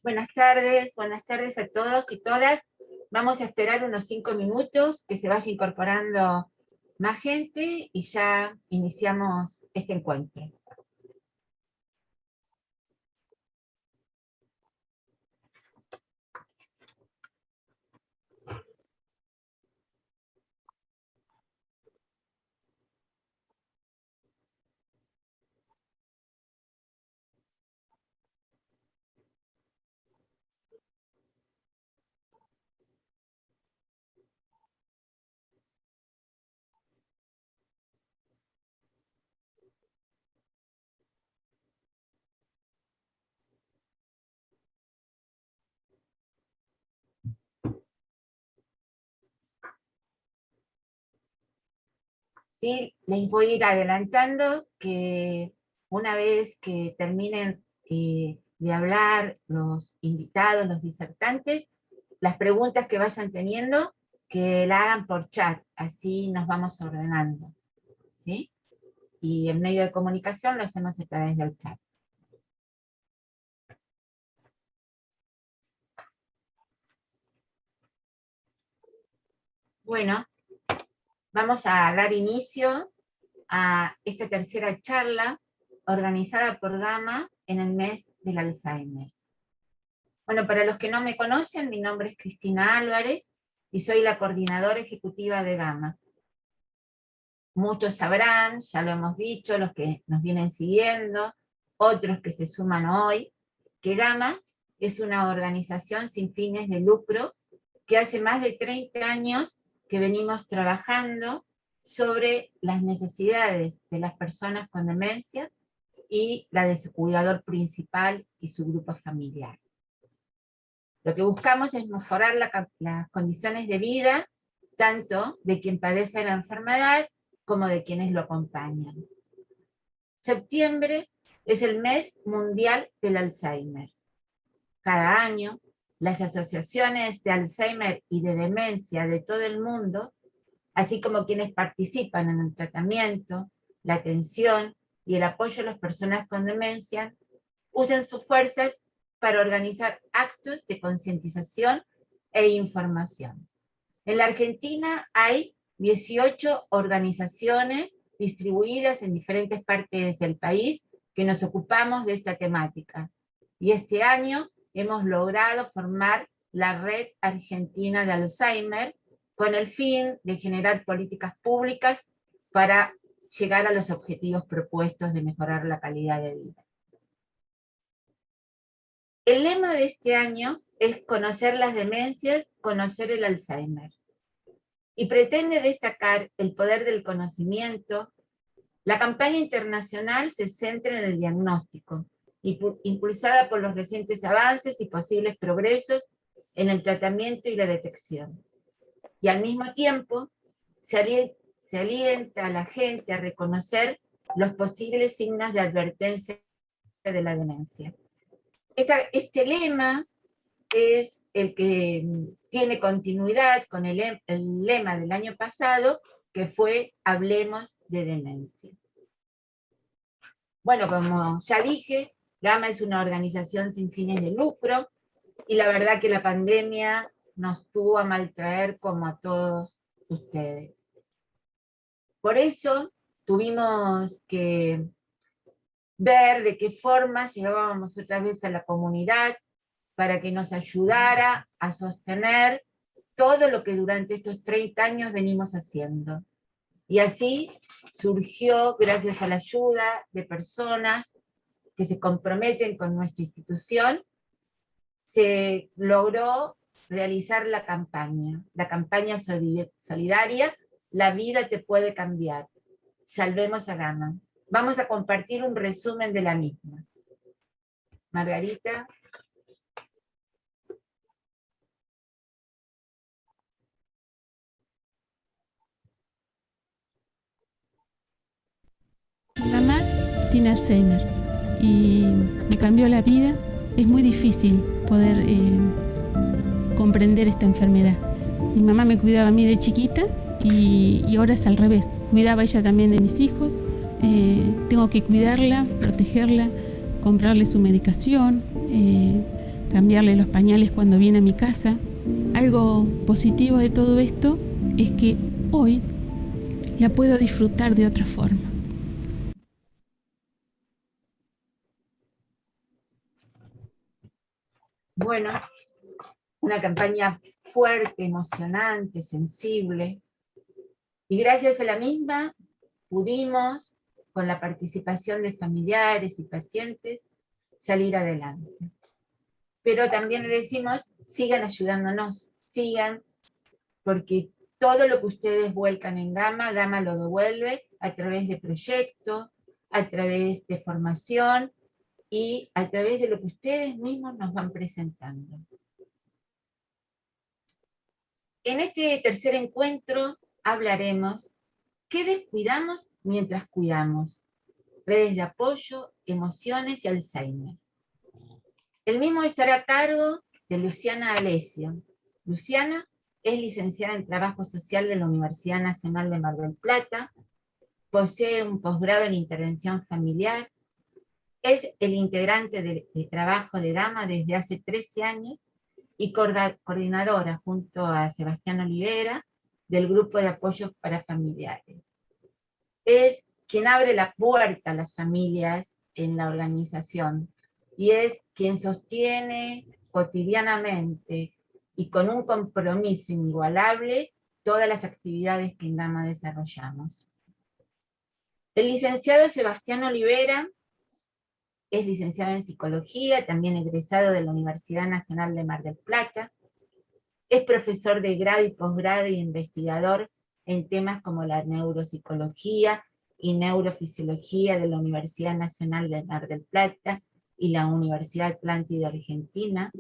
buenas tardes a todos y todas. Vamos a esperar unos 5 minutos que se vaya incorporando más gente y ya iniciamos este encuentro. Sí, les voy a ir adelantando que una vez que terminen de hablar los invitados, los disertantes, las preguntas que vayan teniendo, que la hagan por chat, así nos vamos ordenando, ¿sí? Y el medio de comunicación lo hacemos a través del chat. Bueno, vamos a dar inicio a esta tercera charla organizada por Gama en el mes del Alzheimer. Bueno, para los que no me conocen, mi nombre es Cristina Álvarez y soy la coordinadora ejecutiva de Gama. Muchos sabrán, ya lo hemos dicho, los que nos vienen siguiendo, otros que se suman hoy, que Gama es una organización sin fines de lucro que hace más de 30 años que venimos trabajando sobre las necesidades de las personas con demencia y la de su cuidador principal y su grupo familiar. Lo que buscamos es mejorar las condiciones de vida, tanto de quien padece la enfermedad como de quienes lo acompañan. Septiembre es el mes mundial del Alzheimer. Cada año, las asociaciones de Alzheimer y de demencia de todo el mundo, así como quienes participan en el tratamiento, la atención y el apoyo a las personas con demencia, usan sus fuerzas para organizar actos de concientización e información. En la Argentina hay 18 organizaciones distribuidas en diferentes partes del país que nos ocupamos de esta temática. Y este año hemos logrado formar la Red Argentina de Alzheimer con el fin de generar políticas públicas para llegar a los objetivos propuestos de mejorar la calidad de vida. El lema de este año es conocer las demencias, conocer el Alzheimer. Y pretende destacar el poder del conocimiento. La campaña internacional se centra en el diagnóstico, impulsada por los recientes avances y posibles progresos en el tratamiento y la detección. Y al mismo tiempo, se alienta a la gente a reconocer los posibles signos de advertencia de la demencia. Este lema es el que tiene continuidad con el lema del año pasado, que fue Hablemos de Demencia. Bueno, como ya dije, Gama es una organización sin fines de lucro, y la verdad que la pandemia nos tuvo a maltraer como a todos ustedes. Por eso tuvimos que ver de qué forma llegábamos otra vez a la comunidad para que nos ayudara a sostener todo lo que durante estos 30 años venimos haciendo. Y así surgió, gracias a la ayuda de personas que se comprometen con nuestra institución, se logró realizar la campaña solidaria La vida te puede cambiar. Salvemos a Gama. Vamos a compartir un resumen de la misma. Margarita. Mi mamá tiene Alzheimer y me cambió la vida. Es muy difícil poder comprender esta enfermedad. Mi mamá me cuidaba a mí de chiquita y ahora es al revés. Cuidaba ella también de mis hijos. Tengo que cuidarla, protegerla, comprarle su medicación. cambiarle los pañales cuando viene a mi casa. Algo positivo de todo esto es que hoy la puedo disfrutar de otra forma. Bueno, una campaña fuerte, emocionante, sensible, y gracias a la misma pudimos, con la participación de familiares y pacientes, salir adelante. Pero también le decimos, sigan ayudándonos, sigan, porque todo lo que ustedes vuelcan en Gama, Gama lo devuelve a través de proyectos, a través de formación y a través de lo que ustedes mismos nos van presentando. En este tercer encuentro hablaremos ¿qué descuidamos mientras cuidamos? Redes de apoyo, emociones y Alzheimer. El mismo estará a cargo de Luciana Alessio. Luciana es licenciada en Trabajo Social de la Universidad Nacional de Mar del Plata, posee un posgrado en Intervención Familiar, es el integrante de trabajo de Gama desde hace 13 años y coordinadora junto a Sebastián Olivera del Grupo de Apoyo para Familiares. Es quien abre la puerta a las familias en la organización y es quien sostiene cotidianamente y con un compromiso inigualable todas las actividades que en Gama desarrollamos. El licenciado Sebastián Olivera es licenciado en Psicología, también egresado de la Universidad Nacional de Mar del Plata, es profesor de grado y posgrado y investigador en temas como la neuropsicología y neurofisiología de la Universidad Nacional de Mar del Plata y la Universidad Atlántida Argentina.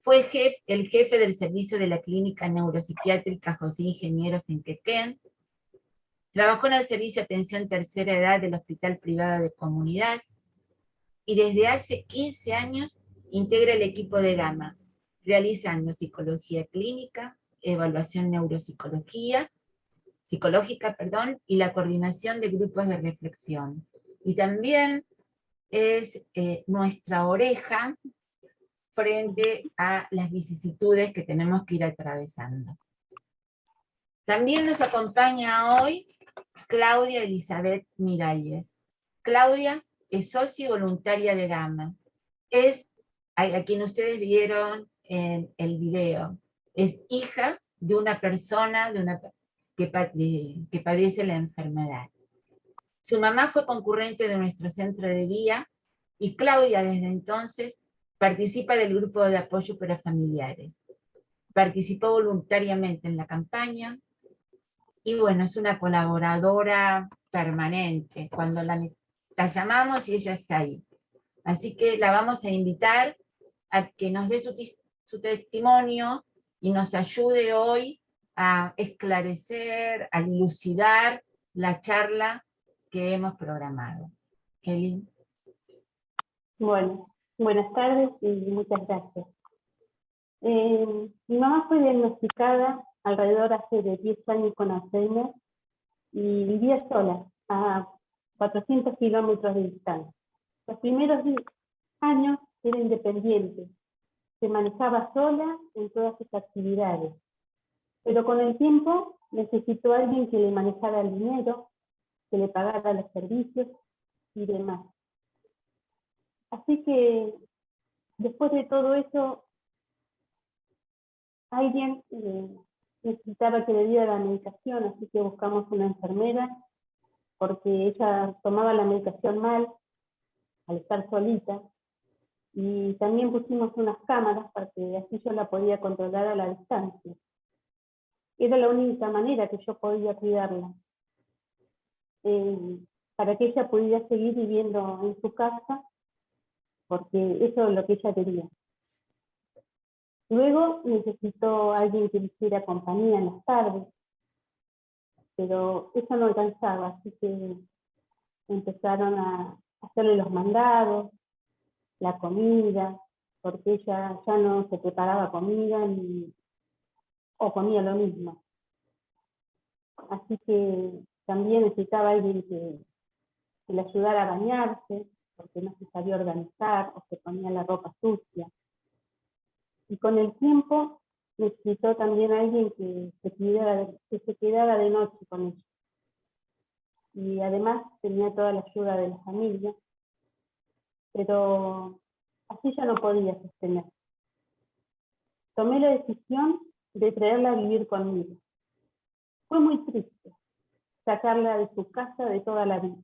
Fue el jefe del servicio de la Clínica Neuropsiquiátrica José Ingenieros en Quequén. Trabajó en el servicio de atención tercera edad del Hospital Privado de Comunidad y desde hace 15 años integra el equipo de Gama, realizando psicología clínica, evaluación neuropsicológica, y la coordinación de grupos de reflexión. Y también es nuestra oreja frente a las vicisitudes que tenemos que ir atravesando. También nos acompaña hoy Claudia Elizabeth Miralles. Claudia es socia voluntaria de Gama. Es a quien ustedes vieron en el video. Es hija de una persona que padece la enfermedad. Su mamá fue concurrente de nuestro centro de día y Claudia desde entonces participa del grupo de apoyo para familiares. Participó voluntariamente en la campaña y bueno, es una colaboradora permanente. Cuando la llamamos y ella está ahí. Así que la vamos a invitar a que nos dé su testimonio y nos ayude hoy a esclarecer, a dilucidar la charla que hemos programado. Eli. Bueno, buenas tardes y muchas gracias. Mi mamá fue diagnosticada alrededor hace de 10 años con Alzheimer y vivía sola, a 400 kilómetros de distancia. Los primeros años era independiente, se manejaba sola en todas sus actividades, pero con el tiempo necesitó a alguien que le manejara el dinero, que le pagara los servicios y demás. Así que después de todo eso, alguien necesitaba que le diera la medicación, así que buscamos una enfermera, porque ella tomaba la medicación mal, al estar solita, y también pusimos unas cámaras para que así yo la podía controlar a la distancia. Era la única manera que yo podía cuidarla, para que ella pudiera seguir viviendo en su casa, porque eso es lo que ella quería. Luego necesitó a alguien que le hiciera compañía en las tardes, pero eso no alcanzaba, así que empezaron a hacerle los mandados, la comida, porque ella ya no se preparaba comida o comía lo mismo. Así que también necesitaba alguien que le ayudara a bañarse, porque no se sabía organizar o se ponía la ropa sucia. Y con el tiempo necesitó también alguien que se quedara de noche con ella. Y además tenía toda la ayuda de la familia, pero así ya no podía sostener. Tomé la decisión de traerla a vivir conmigo. Fue muy triste sacarla de su casa de toda la vida.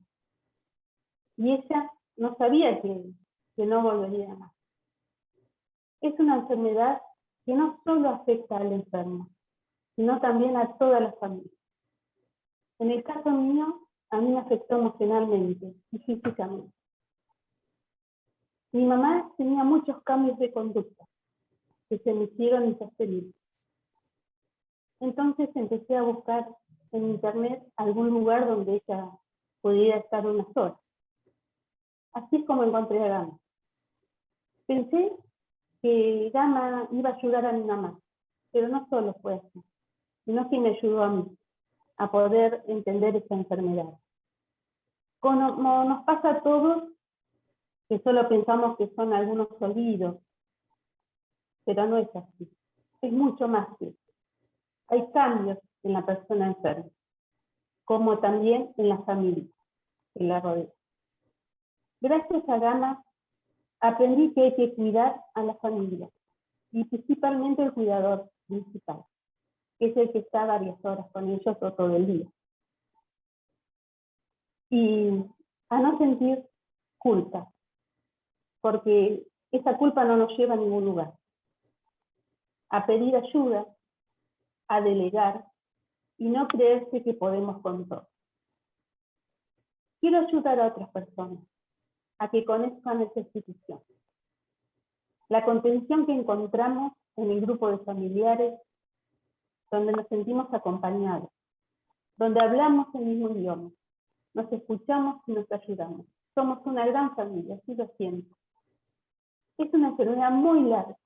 Y ella no sabía que no volvería más. Es una enfermedad que no solo afecta al enfermo, sino también a toda la familia. En el caso mío, a mí me afectó emocionalmente y físicamente. Mi mamá tenía muchos cambios de conducta que se me hicieron insostenibles. Entonces empecé a buscar en internet algún lugar donde ella pudiera estar unas horas. Así es como encontré a Gama. Pensé que Gama iba a ayudar a mi mamá, pero no solo fue así, sino que me ayudó a mí a poder entender esta enfermedad. Como nos pasa a todos, que solo pensamos que son algunos olvidos, pero no es así. Es mucho más que eso. Hay cambios en la persona enferma, como también en la familia que la rodea. Gracias a Gama aprendí que hay que cuidar a la familia, y principalmente el cuidador principal, que es el que está varias horas con ellos o todo el día. Y a no sentir culpa, porque esa culpa no nos lleva a ningún lugar. A pedir ayuda, a delegar y no creerse que podemos con todo. Quiero ayudar a otras personas a que conozcan esta institución. La contención que encontramos en el grupo de familiares, donde nos sentimos acompañados, donde hablamos el mismo idioma, nos escuchamos y nos ayudamos. Somos una gran familia, así lo siento. Es una enfermedad muy larga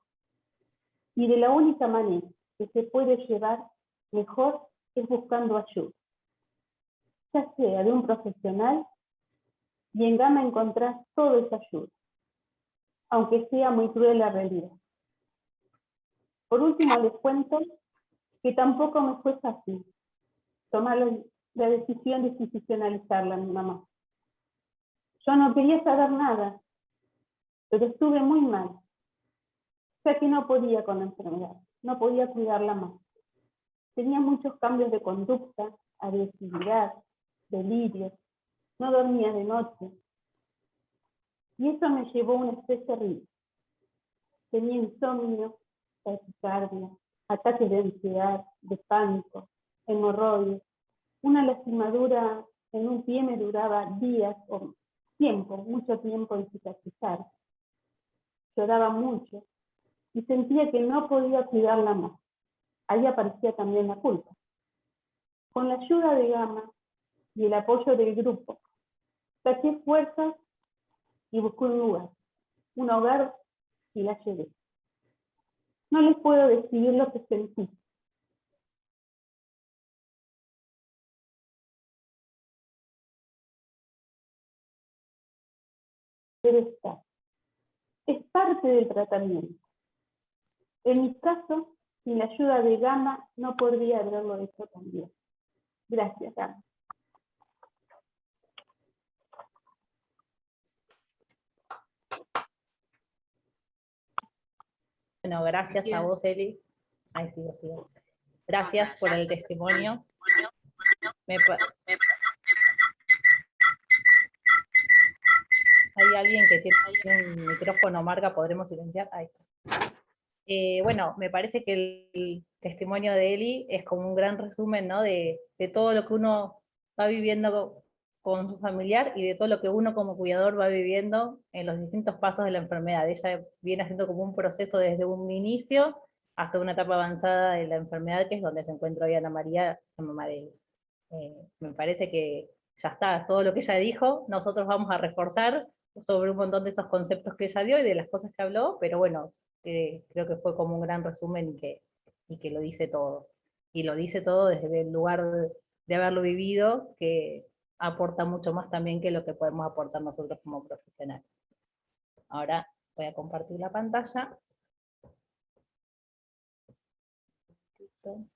y de la única manera que se puede llevar mejor es buscando ayuda, ya sea de un profesional, y en Gama encontrás toda esa ayuda, aunque sea muy cruel la realidad. Por último les cuento que tampoco me fue fácil tomar la decisión de institucionalizarla a mi mamá. Yo no quería saber nada, pero estuve muy mal, ya que no podía con la enfermedad, no podía cuidarla más. Tenía muchos cambios de conducta, agresividad, delirios, no dormía de noche. Y eso me llevó a un estrés terrible. Tenía insomnio, taquicardia, ataques de ansiedad, de pánico, hemorroides. Una lastimadura en un pie me duraba días o tiempo, mucho tiempo en cicatrizar. Lloraba mucho y sentía que no podía cuidarla más. Ahí aparecía también la culpa. Con la ayuda de Gama y el apoyo del grupo, saqué fuerzas y busqué un hogar, y la llevé. No les puedo describir lo que sentí. Pero está. Es parte del tratamiento. En mi caso, sin la ayuda de Gama, no podría haberlo hecho también. Gracias, Gama. Bueno, gracias a vos, Eli. Ay, sigo. Gracias por el testimonio. Hay alguien que tiene un micrófono marca, ¿podremos silenciar? Ahí está. Bueno, me parece que el testimonio de Eli es como un gran resumen, ¿no? de todo lo que uno va viviendo con su familiar y de todo lo que uno como cuidador va viviendo en los distintos pasos de la enfermedad. Ella viene haciendo como un proceso desde un inicio hasta una etapa avanzada de la enfermedad, que es donde se encuentra hoy Ana María, la mamá de Eli. Me parece que ya está, todo lo que ella dijo, nosotros vamos a reforzar sobre un montón de esos conceptos que ella dio y de las cosas que habló, pero bueno, creo que fue como un gran resumen y que lo dice todo. Y lo dice todo desde el lugar de haberlo vivido, que aporta mucho más también que lo que podemos aportar nosotros como profesionales. Ahora voy a compartir la pantalla. segundito.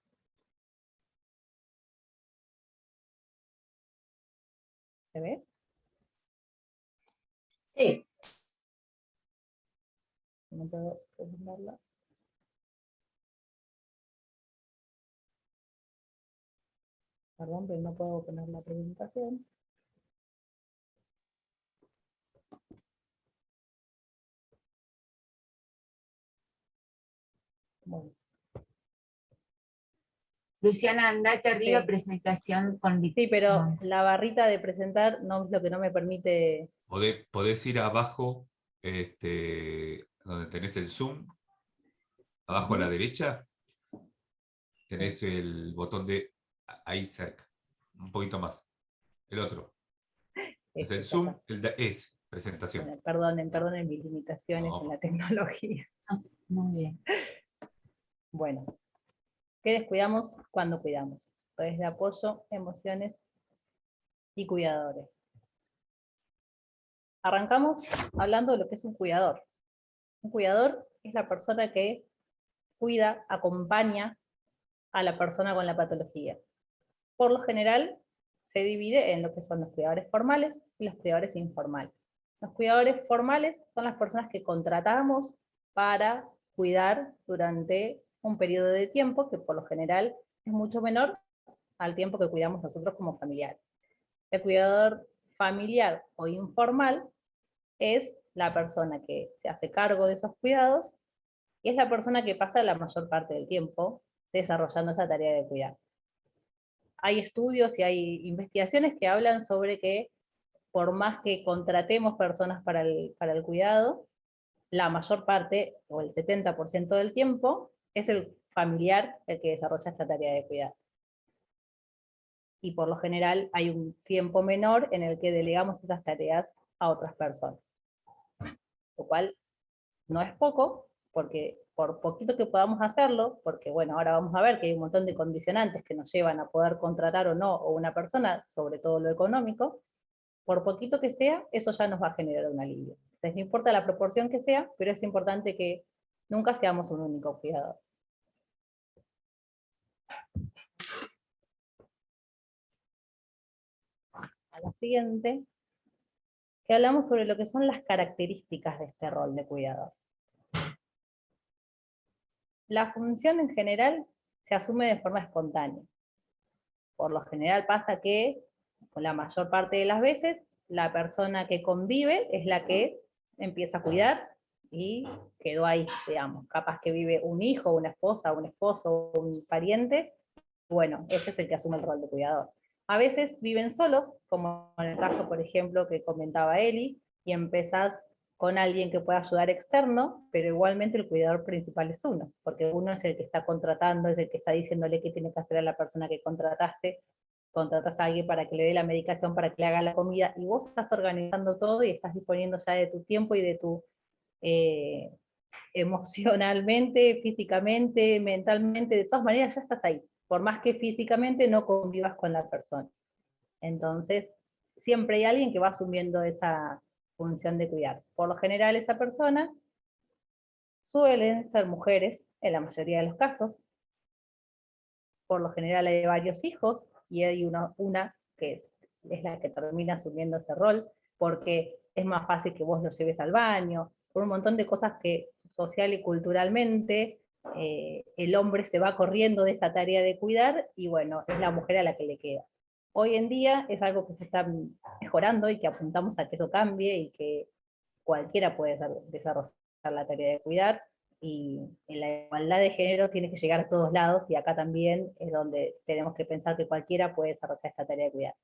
¿Se ve? Sí, No puedo presentarla. Perdón, pero no puedo poner la presentación. Bueno, Luciana, andate arriba, Sí. presentación con sí, pero no. la barrita de presentar no es lo que no me permite. Podés ir abajo, donde tenés el zoom, abajo a la derecha, tenés el botón de ahí cerca, un poquito más. El otro. Es el ya zoom, está. es presentación. Bueno, perdonen mis limitaciones No. en la tecnología. Muy bien. Bueno, ¿qué descuidamos cuando cuidamos? Redes de apoyo, emociones y cuidadores. Arrancamos hablando de lo que es un cuidador. Un cuidador es la persona que cuida, acompaña a la persona con la patología. Por lo general, se divide en lo que son los cuidadores formales y los cuidadores informales. Los cuidadores formales son las personas que contratamos para cuidar durante un periodo de tiempo que por lo general es mucho menor al tiempo que cuidamos nosotros como familiares. El cuidador familiar o informal es la persona que se hace cargo de esos cuidados y es la persona que pasa la mayor parte del tiempo desarrollando esa tarea de cuidar. Hay estudios y hay investigaciones que hablan sobre que por más que contratemos personas para el cuidado, la mayor parte, o el 70% del tiempo, es el familiar el que desarrolla esta tarea de cuidado. Y por lo general hay un tiempo menor en el que delegamos esas tareas a otras personas. Lo cual no es poco, porque por poquito que podamos hacerlo, porque bueno, ahora vamos a ver que hay un montón de condicionantes que nos llevan a poder contratar o no a una persona, sobre todo lo económico, por poquito que sea, eso ya nos va a generar un alivio. Entonces, no importa la proporción que sea, pero es importante que nunca seamos un único cuidador. A la siguiente, que hablamos sobre lo que son las características de este rol de cuidador. La función en general se asume de forma espontánea. Por lo general pasa que, con la mayor parte de las veces, la persona que convive es la que empieza a cuidar y quedó ahí, digamos. Capaz que vive un hijo, una esposa, un esposo, un pariente, bueno, ese es el que asume el rol de cuidador. A veces viven solos, como en el caso, por ejemplo, que comentaba Eli, y empezás con alguien que pueda ayudar externo, pero igualmente el cuidador principal es uno, porque uno es el que está contratando, es el que está diciéndole qué tiene que hacer a la persona que contrataste, contratas a alguien para que le dé la medicación, para que le haga la comida, y vos estás organizando todo y estás disponiendo ya de tu tiempo y de tu emocionalmente, físicamente, mentalmente, de todas maneras ya estás ahí, por más que físicamente no convivas con la persona. Entonces, siempre hay alguien que va asumiendo esa función de cuidar. Por lo general esa persona suelen ser mujeres, en la mayoría de los casos. Por lo general hay varios hijos, y hay una que es la que termina asumiendo ese rol, porque es más fácil que vos lo lleves al baño, por un montón de cosas que social y culturalmente el hombre se va corriendo de esa tarea de cuidar, y bueno, es la mujer a la que le queda. Hoy en día es algo que se está mejorando y que apuntamos a que eso cambie y que cualquiera puede desarrollar la tarea de cuidar, y en la igualdad de género tiene que llegar a todos lados, y acá también es donde tenemos que pensar que cualquiera puede desarrollar esta tarea de cuidar.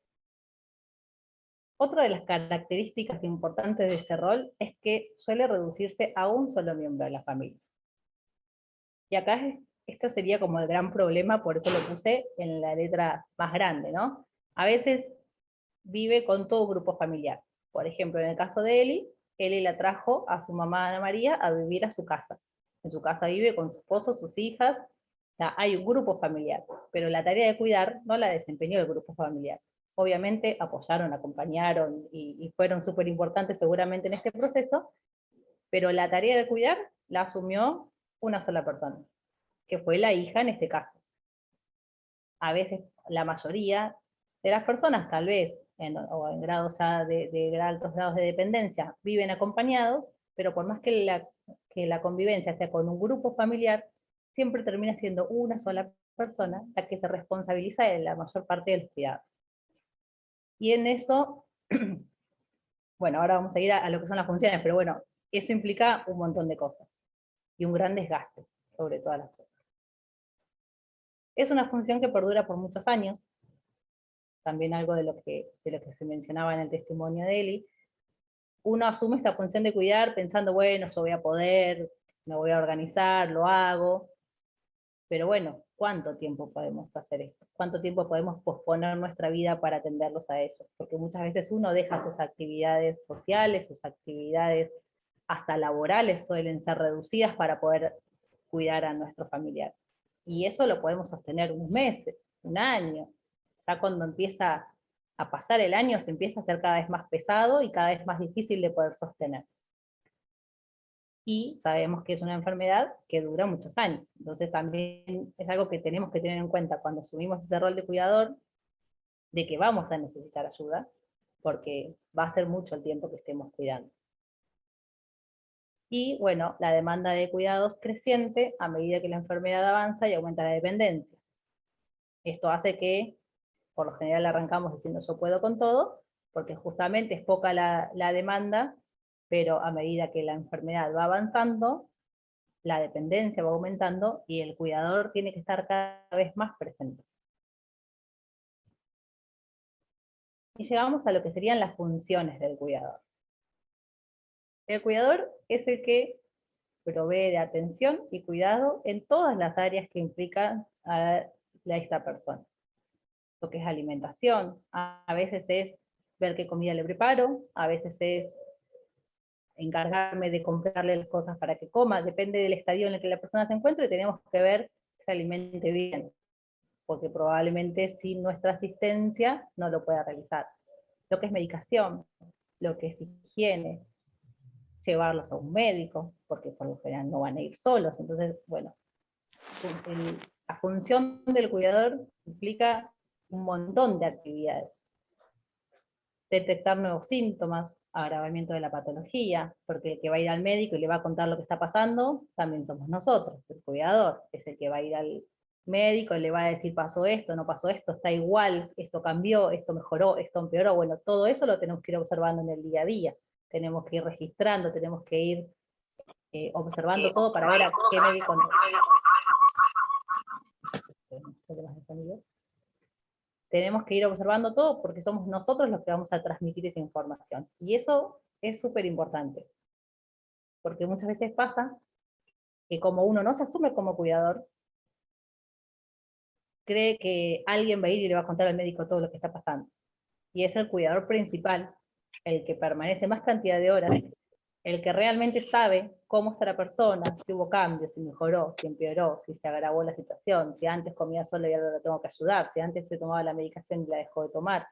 Otra de las características importantes de este rol es que suele reducirse a un solo miembro de la familia. Y acá esto sería como el gran problema, por eso lo puse en la letra más grande, ¿no? A veces vive con todo grupo familiar. Por ejemplo, en el caso de Eli la trajo a su mamá Ana María a vivir a su casa. En su casa vive con su esposo, sus hijas, o sea, hay un grupo familiar, pero la tarea de cuidar no la desempeñó el grupo familiar. Obviamente apoyaron, acompañaron y fueron súper importantes seguramente en este proceso, pero la tarea de cuidar la asumió una sola persona, que fue la hija en este caso. a veces la mayoría de las personas, tal vez, o en grados ya de altos grados de dependencia, viven acompañados, pero por más que la convivencia sea con un grupo familiar, siempre termina siendo una sola persona la que se responsabiliza de la mayor parte de los cuidados. Y en eso, bueno, ahora vamos a ir a lo que son las funciones, pero bueno, eso implica un montón de cosas, y un gran desgaste, sobre todas las cosas. Es una función que perdura por muchos años, también algo de lo que se mencionaba en el testimonio de Eli. Uno asume esta función de cuidar pensando, bueno, yo voy a poder, me voy a organizar, lo hago, pero bueno, ¿cuánto tiempo podemos hacer esto? ¿Cuánto tiempo podemos posponer nuestra vida para atenderlos a ellos? Porque muchas veces uno deja sus actividades sociales, sus actividades hasta laborales suelen ser reducidas para poder cuidar a nuestro familiar. Y eso lo podemos sostener unos meses, un año. Ya cuando empieza a pasar el año se empieza a hacer cada vez más pesado y cada vez más difícil de poder sostener. Y sabemos que es una enfermedad que dura muchos años. Entonces también es algo que tenemos que tener en cuenta cuando asumimos ese rol de cuidador, de que vamos a necesitar ayuda, porque va a ser mucho el tiempo que estemos cuidando. Y bueno, la demanda de cuidados creciente a medida que la enfermedad avanza y aumenta la dependencia. Esto hace que, por lo general arrancamos diciendo yo puedo con todo, porque justamente es poca la demanda, pero a medida que la enfermedad va avanzando, la dependencia va aumentando y el cuidador tiene que estar cada vez más presente. Y llegamos a lo que serían las funciones del cuidador. El cuidador es el que provee de atención y cuidado en todas las áreas que implican a esta persona. Lo que es alimentación, a veces es ver qué comida le preparo, a veces es encargarme de comprarle las cosas para que coma, depende del estadio en el que la persona se encuentre, y tenemos que ver que se alimente bien, porque probablemente sin nuestra asistencia no lo pueda realizar. Lo que es medicación, lo que es higiene, llevarlos a un médico, porque por lo general no van a ir solos, entonces, bueno, la función del cuidador implica un montón de actividades. Detectar nuevos síntomas, agravamiento de la patología, porque el que va a ir al médico y le va a contar lo que está pasando, también somos nosotros, el cuidador, es el que va a ir al médico y le va a decir pasó esto, no pasó esto, está igual, esto cambió, esto mejoró, esto empeoró, bueno, todo eso lo tenemos que ir observando en el día a día, tenemos que ir registrando, tenemos que ir observando todo para ver a qué médico tenemos que ir observando todo porque somos nosotros los que vamos a transmitir esa información. Y eso es súper importante. Porque muchas veces pasa que como uno no se asume como cuidador, cree que alguien va a ir y le va a contar al médico todo lo que está pasando. Y es el cuidador principal, el que permanece más cantidad de horas, el que realmente sabe cómo está la persona, si hubo cambios, si mejoró, si empeoró, si se agravó la situación, si antes comía solo y ahora lo tengo que ayudar, si antes se tomaba la medicación y la dejó de tomar.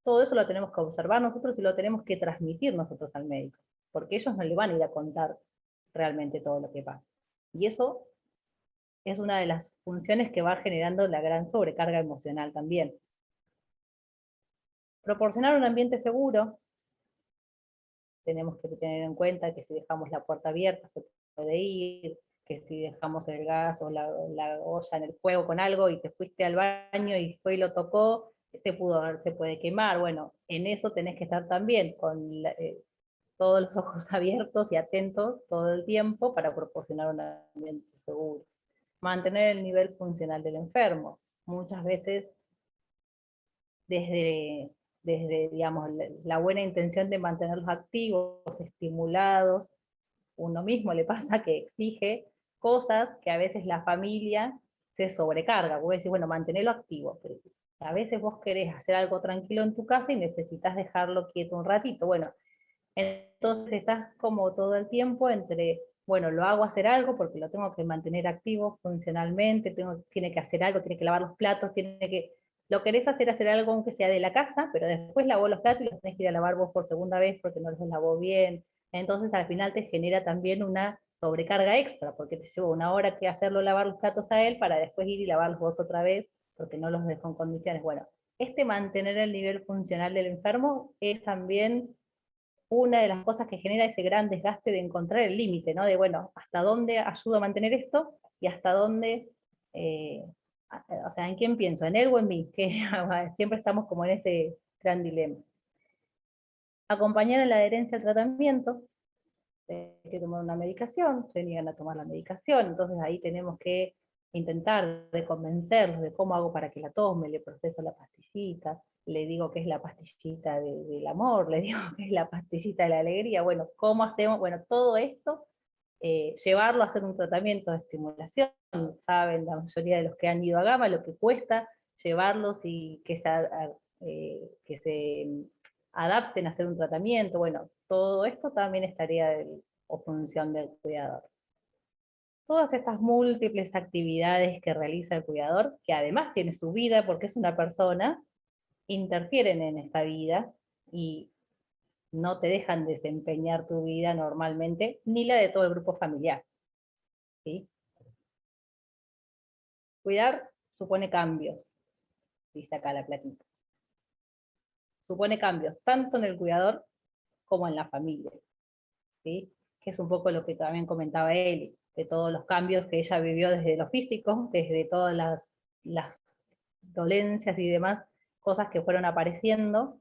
Todo eso lo tenemos que observar nosotros y lo tenemos que transmitir nosotros al médico, porque ellos no le van a ir a contar realmente todo lo que pasa. Y eso es una de las funciones que va generando la gran sobrecarga emocional también. Proporcionar un ambiente seguro. Tenemos que tener en cuenta que si dejamos la puerta abierta se puede ir, que si dejamos el gas o la olla en el fuego con algo y te fuiste al baño y fue y lo tocó, se puede quemar. Bueno, en eso tenés que estar también con todos los ojos abiertos y atentos todo el tiempo para proporcionar un ambiente seguro. Mantener el nivel funcional del enfermo. Muchas veces desde digamos, la buena intención de mantenerlos activos, estimulados, uno mismo le pasa que exige cosas que a veces la familia se sobrecarga. Vos decís, bueno, mantenerlo activo, pero a veces vos querés hacer algo tranquilo en tu casa y necesitas dejarlo quieto un ratito. Bueno, entonces estás como todo el tiempo entre, bueno, lo hago hacer algo porque lo tengo que mantener activo funcionalmente, tiene que hacer algo, tiene que lavar los platos, lo querés hacer algo aunque sea de la casa, pero después lavó los platos y los tenés que ir a lavar vos por segunda vez porque no los lavó bien. Entonces al final te genera también una sobrecarga extra, porque te lleva una hora que hacerlo lavar los platos a él para después ir y lavarlos vos otra vez, porque no los dejó en condiciones. Bueno, mantener el nivel funcional del enfermo es también una de las cosas que genera ese gran desgaste de encontrar el límite, ¿no? De, bueno, hasta dónde ayudo a mantener esto y hasta dónde, o sea, ¿en quién pienso? ¿En él o en mí? Que siempre estamos como en ese gran dilema. Acompañar en la adherencia al tratamiento, hay que tomar una medicación, se niegan a tomar la medicación, entonces ahí tenemos que intentar de convencerlos de cómo hago para que la tome, le proceso la pastillita, le digo que es la pastillita del amor, le digo que es la pastillita de la alegría, bueno, ¿cómo hacemos? Bueno, todo esto, llevarlo a hacer un tratamiento de estimulación, saben la mayoría de los que han ido a Gama lo que cuesta llevarlos y que se adapten a hacer un tratamiento, bueno, todo esto también es tarea o función del cuidador. Todas estas múltiples actividades que realiza el cuidador, que además tiene su vida porque es una persona, interfieren en esta vida y no te dejan desempeñar tu vida normalmente, ni la de todo el grupo familiar. ¿Sí? Cuidar supone cambios, dice acá la platita. Supone cambios tanto en el cuidador como en la familia. ¿Sí? Que es un poco lo que también comentaba Eli, de todos los cambios que ella vivió desde lo físico, desde todas las dolencias y demás cosas que fueron apareciendo,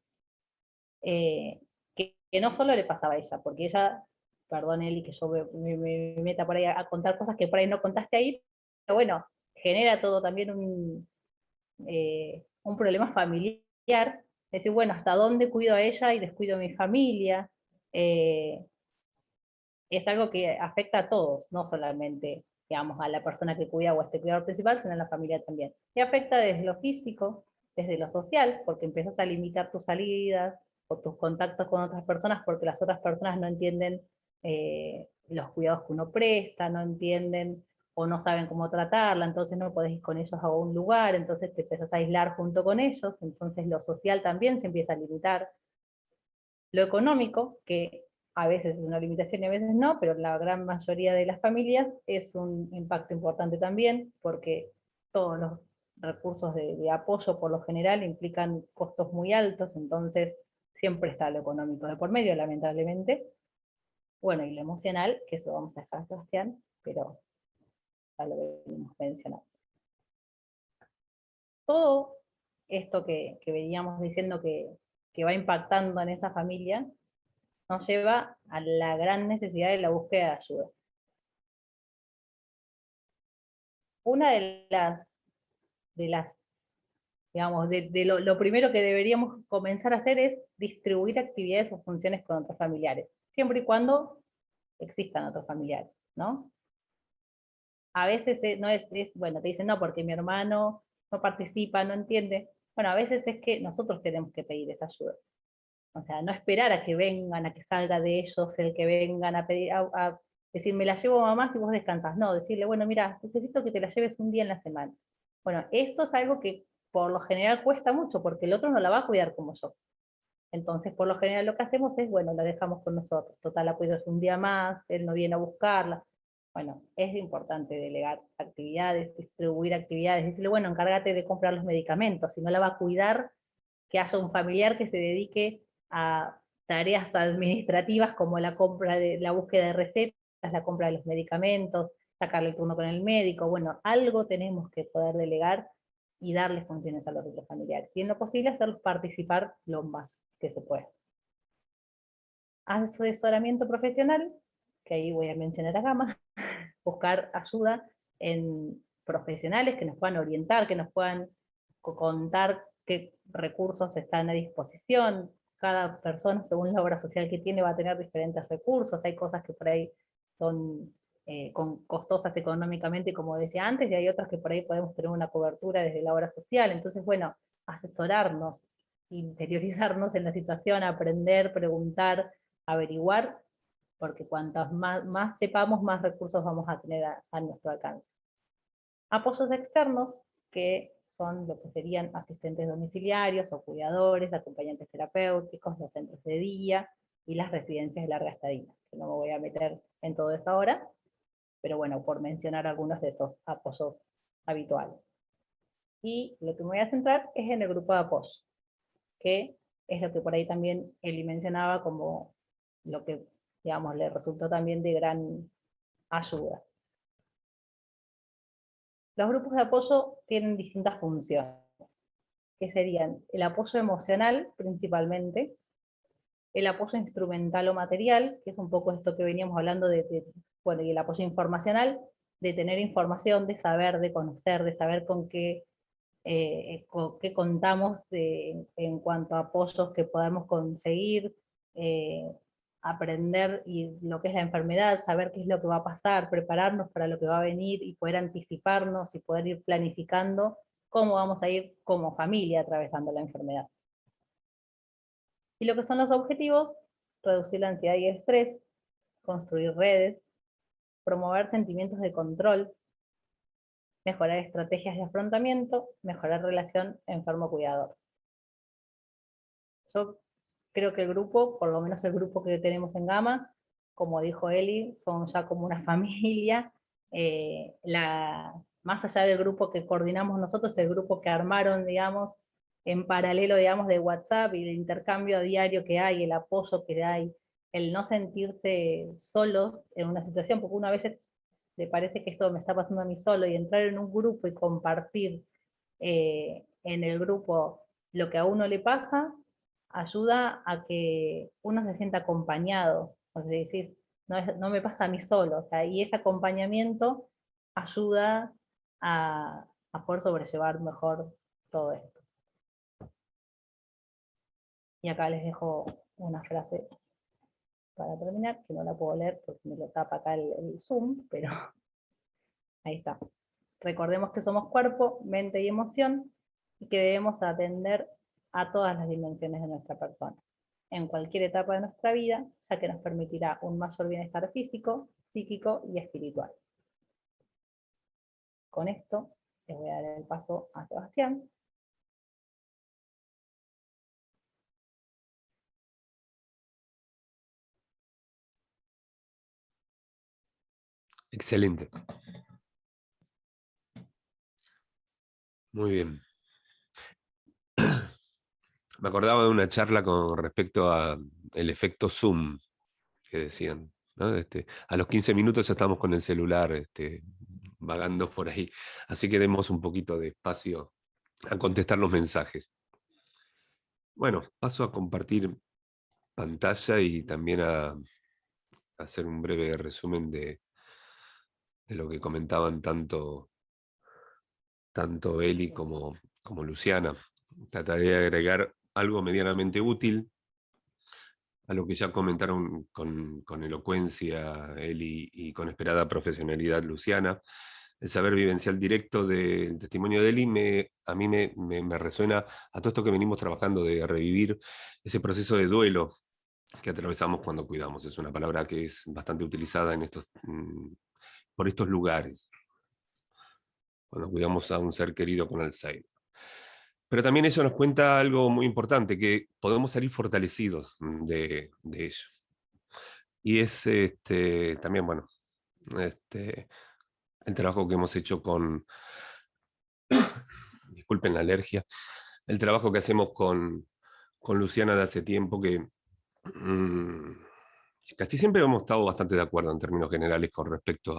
que no solo le pasaba a ella, porque ella, perdón Eli que yo me meta por ahí a contar cosas que por ahí no contaste ahí, pero bueno, genera todo también un problema familiar, es decir, bueno, ¿hasta dónde cuido a ella y descuido a mi familia? Es algo que afecta a todos, no solamente, digamos, a la persona que cuida o a este cuidador principal, sino a la familia también. Y afecta desde lo físico, desde lo social, porque empiezas a limitar tus salidas o tus contactos con otras personas, porque las otras personas no entienden los cuidados que uno presta, no entienden o no saben cómo tratarla, entonces no podés ir con ellos a un lugar, entonces te empiezas a aislar junto con ellos, entonces lo social también se empieza a limitar. Lo económico, que a veces es una limitación y a veces no, pero la gran mayoría de las familias es un impacto importante también, porque todos los recursos de apoyo por lo general implican costos muy altos, entonces siempre está lo económico de por medio, lamentablemente. Bueno, y lo emocional, que eso vamos a dejar a Sebastián, pero ya lo venimos mencionando. Todo esto que veníamos diciendo que va impactando en esa familia, nos lleva a la gran necesidad de la búsqueda de ayuda. Una de las digamos, lo primero que deberíamos comenzar a hacer es distribuir actividades o funciones con otros familiares, siempre y cuando existan otros familiares, ¿no? A veces no es, bueno, te dicen, no, porque mi hermano no participa, no entiende. Bueno, a veces es que nosotros tenemos que pedir esa ayuda. O sea, no esperar a que vengan, a que salga de ellos el que vengan a pedir, a decir, me la llevo mamá si vos descansas. No, decirle, bueno, mira, necesito que te la lleves un día en la semana. Bueno, esto es algo que por lo general cuesta mucho, porque el otro no la va a cuidar como yo. Entonces, por lo general lo que hacemos es, bueno, la dejamos con nosotros. Total, la cuido un día más, él no viene a buscarla. Bueno, es importante delegar actividades, distribuir actividades, decirle, bueno, encárgate de comprar los medicamentos, si no la va a cuidar, que haya un familiar que se dedique a tareas administrativas como la compra de la búsqueda de recetas, la compra de los medicamentos, sacarle el turno con el médico, bueno, algo tenemos que poder delegar y darles funciones a los otros familiares. Y en lo posible hacerlos participar lo más que se pueda. Asesoramiento profesional, que ahí voy a mencionar a Gama, buscar ayuda en profesionales que nos puedan orientar, que nos puedan contar qué recursos están a disposición. Cada persona, según la obra social que tiene, va a tener diferentes recursos. Hay cosas que por ahí son costosas económicamente, como decía antes, y hay otras que por ahí podemos tener una cobertura desde la obra social. Entonces, bueno, asesorarnos, interiorizarnos en la situación, aprender, preguntar, averiguar, porque cuantas más sepamos, más recursos vamos a tener a nuestro alcance. Apoyos externos, que son lo que serían asistentes domiciliarios o cuidadores, acompañantes terapéuticos, los centros de día y las residencias de larga estadía, que no me voy a meter en todo eso ahora, pero bueno, por mencionar algunos de estos apoyos habituales. Y lo que me voy a centrar es en el grupo de apoyo, que es lo que por ahí también Eli mencionaba como lo que, digamos, le resultó también de gran ayuda. Los grupos de apoyo tienen distintas funciones, que serían el apoyo emocional principalmente, el apoyo instrumental o material, que es un poco esto que veníamos hablando bueno, y el apoyo informacional, de tener información, de saber, de conocer, de saber con qué contamos en cuanto a apoyos que podamos conseguir, aprender y lo que es la enfermedad, saber qué es lo que va a pasar, prepararnos para lo que va a venir y poder anticiparnos y poder ir planificando cómo vamos a ir como familia atravesando la enfermedad. Y lo que son los objetivos: reducir la ansiedad y el estrés, construir redes, promover sentimientos de control, mejorar estrategias de afrontamiento, mejorar relación enfermo-cuidador. Yo creo que el grupo, por lo menos el grupo que tenemos en Gama, como dijo Eli, son ya como una familia. Más allá del grupo que coordinamos nosotros, el grupo que armaron, digamos, en paralelo, digamos, de WhatsApp y el intercambio diario que hay, el apoyo que hay, el no sentirse solos en una situación, porque una vez le parece que esto me está pasando a mí solo, y entrar en un grupo y compartir en el grupo lo que a uno le pasa, ayuda a que uno se sienta acompañado, o sea, decir, no me pasa a mí solo, o sea, y ese acompañamiento ayuda a poder sobrellevar mejor todo esto. Y acá les dejo una frase para terminar, que no la puedo leer porque me lo tapa acá el Zoom, pero ahí está. Recordemos que somos cuerpo, mente y emoción, y que debemos atender a todas las dimensiones de nuestra persona, en cualquier etapa de nuestra vida, ya que nos permitirá un mayor bienestar físico, psíquico y espiritual. Con esto, les voy a dar el paso a Sebastián. Excelente. Muy bien. Me acordaba de una charla con respecto a el efecto Zoom, que decían, ¿no? A los 15 minutos ya estamos con el celular vagando por ahí. Así que demos un poquito de espacio a contestar los mensajes. Bueno, paso a compartir pantalla y también a hacer un breve resumen de lo que comentaban tanto Eli como Luciana. Trataré de agregar algo medianamente útil a lo que ya comentaron con elocuencia Eli y con esperada profesionalidad Luciana. El saber vivencial directo del testimonio de Eli a mí me resuena a todo esto que venimos trabajando de revivir ese proceso de duelo que atravesamos cuando cuidamos. Es una palabra que es bastante utilizada por estos lugares, cuando cuidamos a un ser querido con Alzheimer. Pero también eso nos cuenta algo muy importante, que podemos salir fortalecidos de ello. Y es también, bueno, el trabajo que hemos hecho disculpen la alergia, el trabajo que hacemos con Luciana de hace tiempo, que casi siempre hemos estado bastante de acuerdo en términos generales con respecto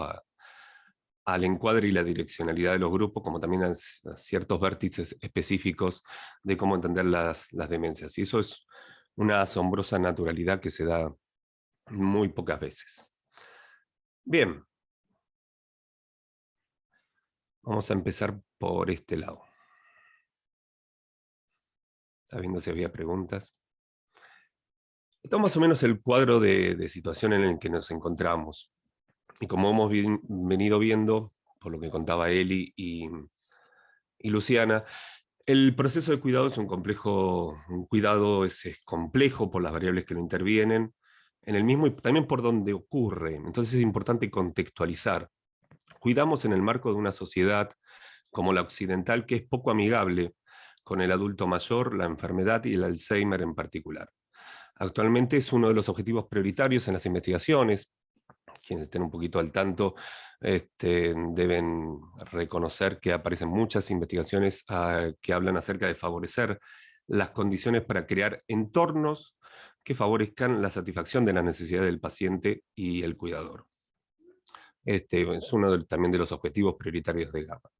al encuadre y la direccionalidad de los grupos, como también a ciertos vértices específicos de cómo entender las demencias. Y eso es una asombrosa naturalidad que se da muy pocas veces. Bien. Vamos a empezar por este lado. Está viendo si había preguntas. Esto es más o menos el cuadro de situación en el que nos encontramos. Y como hemos venido viendo, por lo que contaba Eli y Luciana, el proceso de cuidado es un cuidado es complejo por las variables que lo intervienen, en el mismo y también por donde ocurre. Entonces es importante contextualizar. Cuidamos en el marco de una sociedad como la occidental, que es poco amigable con el adulto mayor, la enfermedad y el Alzheimer en particular. Actualmente es uno de los objetivos prioritarios en las investigaciones quienes estén un poquito al tanto, deben reconocer que aparecen muchas investigaciones que hablan acerca de favorecer las condiciones para crear entornos que favorezcan la satisfacción de las necesidades del paciente y el cuidador. Es uno también de los objetivos prioritarios de GAPA.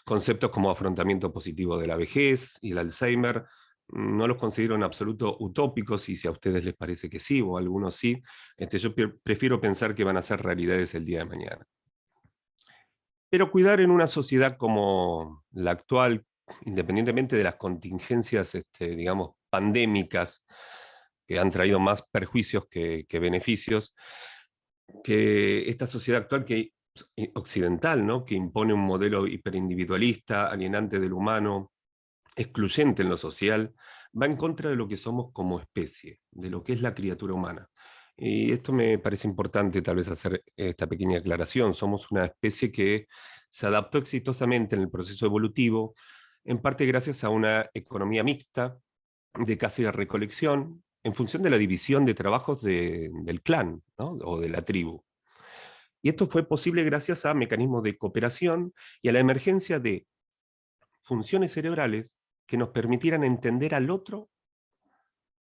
Conceptos como afrontamiento positivo de la vejez y el Alzheimer no los considero en absoluto utópicos, y si a ustedes les parece que sí, o a algunos sí, yo prefiero pensar que van a ser realidades el día de mañana. Pero cuidar en una sociedad como la actual, independientemente de las contingencias, digamos, pandémicas, que han traído más perjuicios que beneficios, que esta sociedad actual occidental, ¿no?, que impone un modelo hiperindividualista, alienante del humano, excluyente en lo social, va en contra de lo que somos como especie, de lo que es la criatura humana. Y esto me parece importante tal vez hacer esta pequeña aclaración. Somos una especie que se adaptó exitosamente en el proceso evolutivo, en parte gracias a una economía mixta de caza y recolección, en función de la división de trabajos del clan, ¿no?, o de la tribu. Y esto fue posible gracias a mecanismos de cooperación y a la emergencia de funciones cerebrales que nos permitieran entender al otro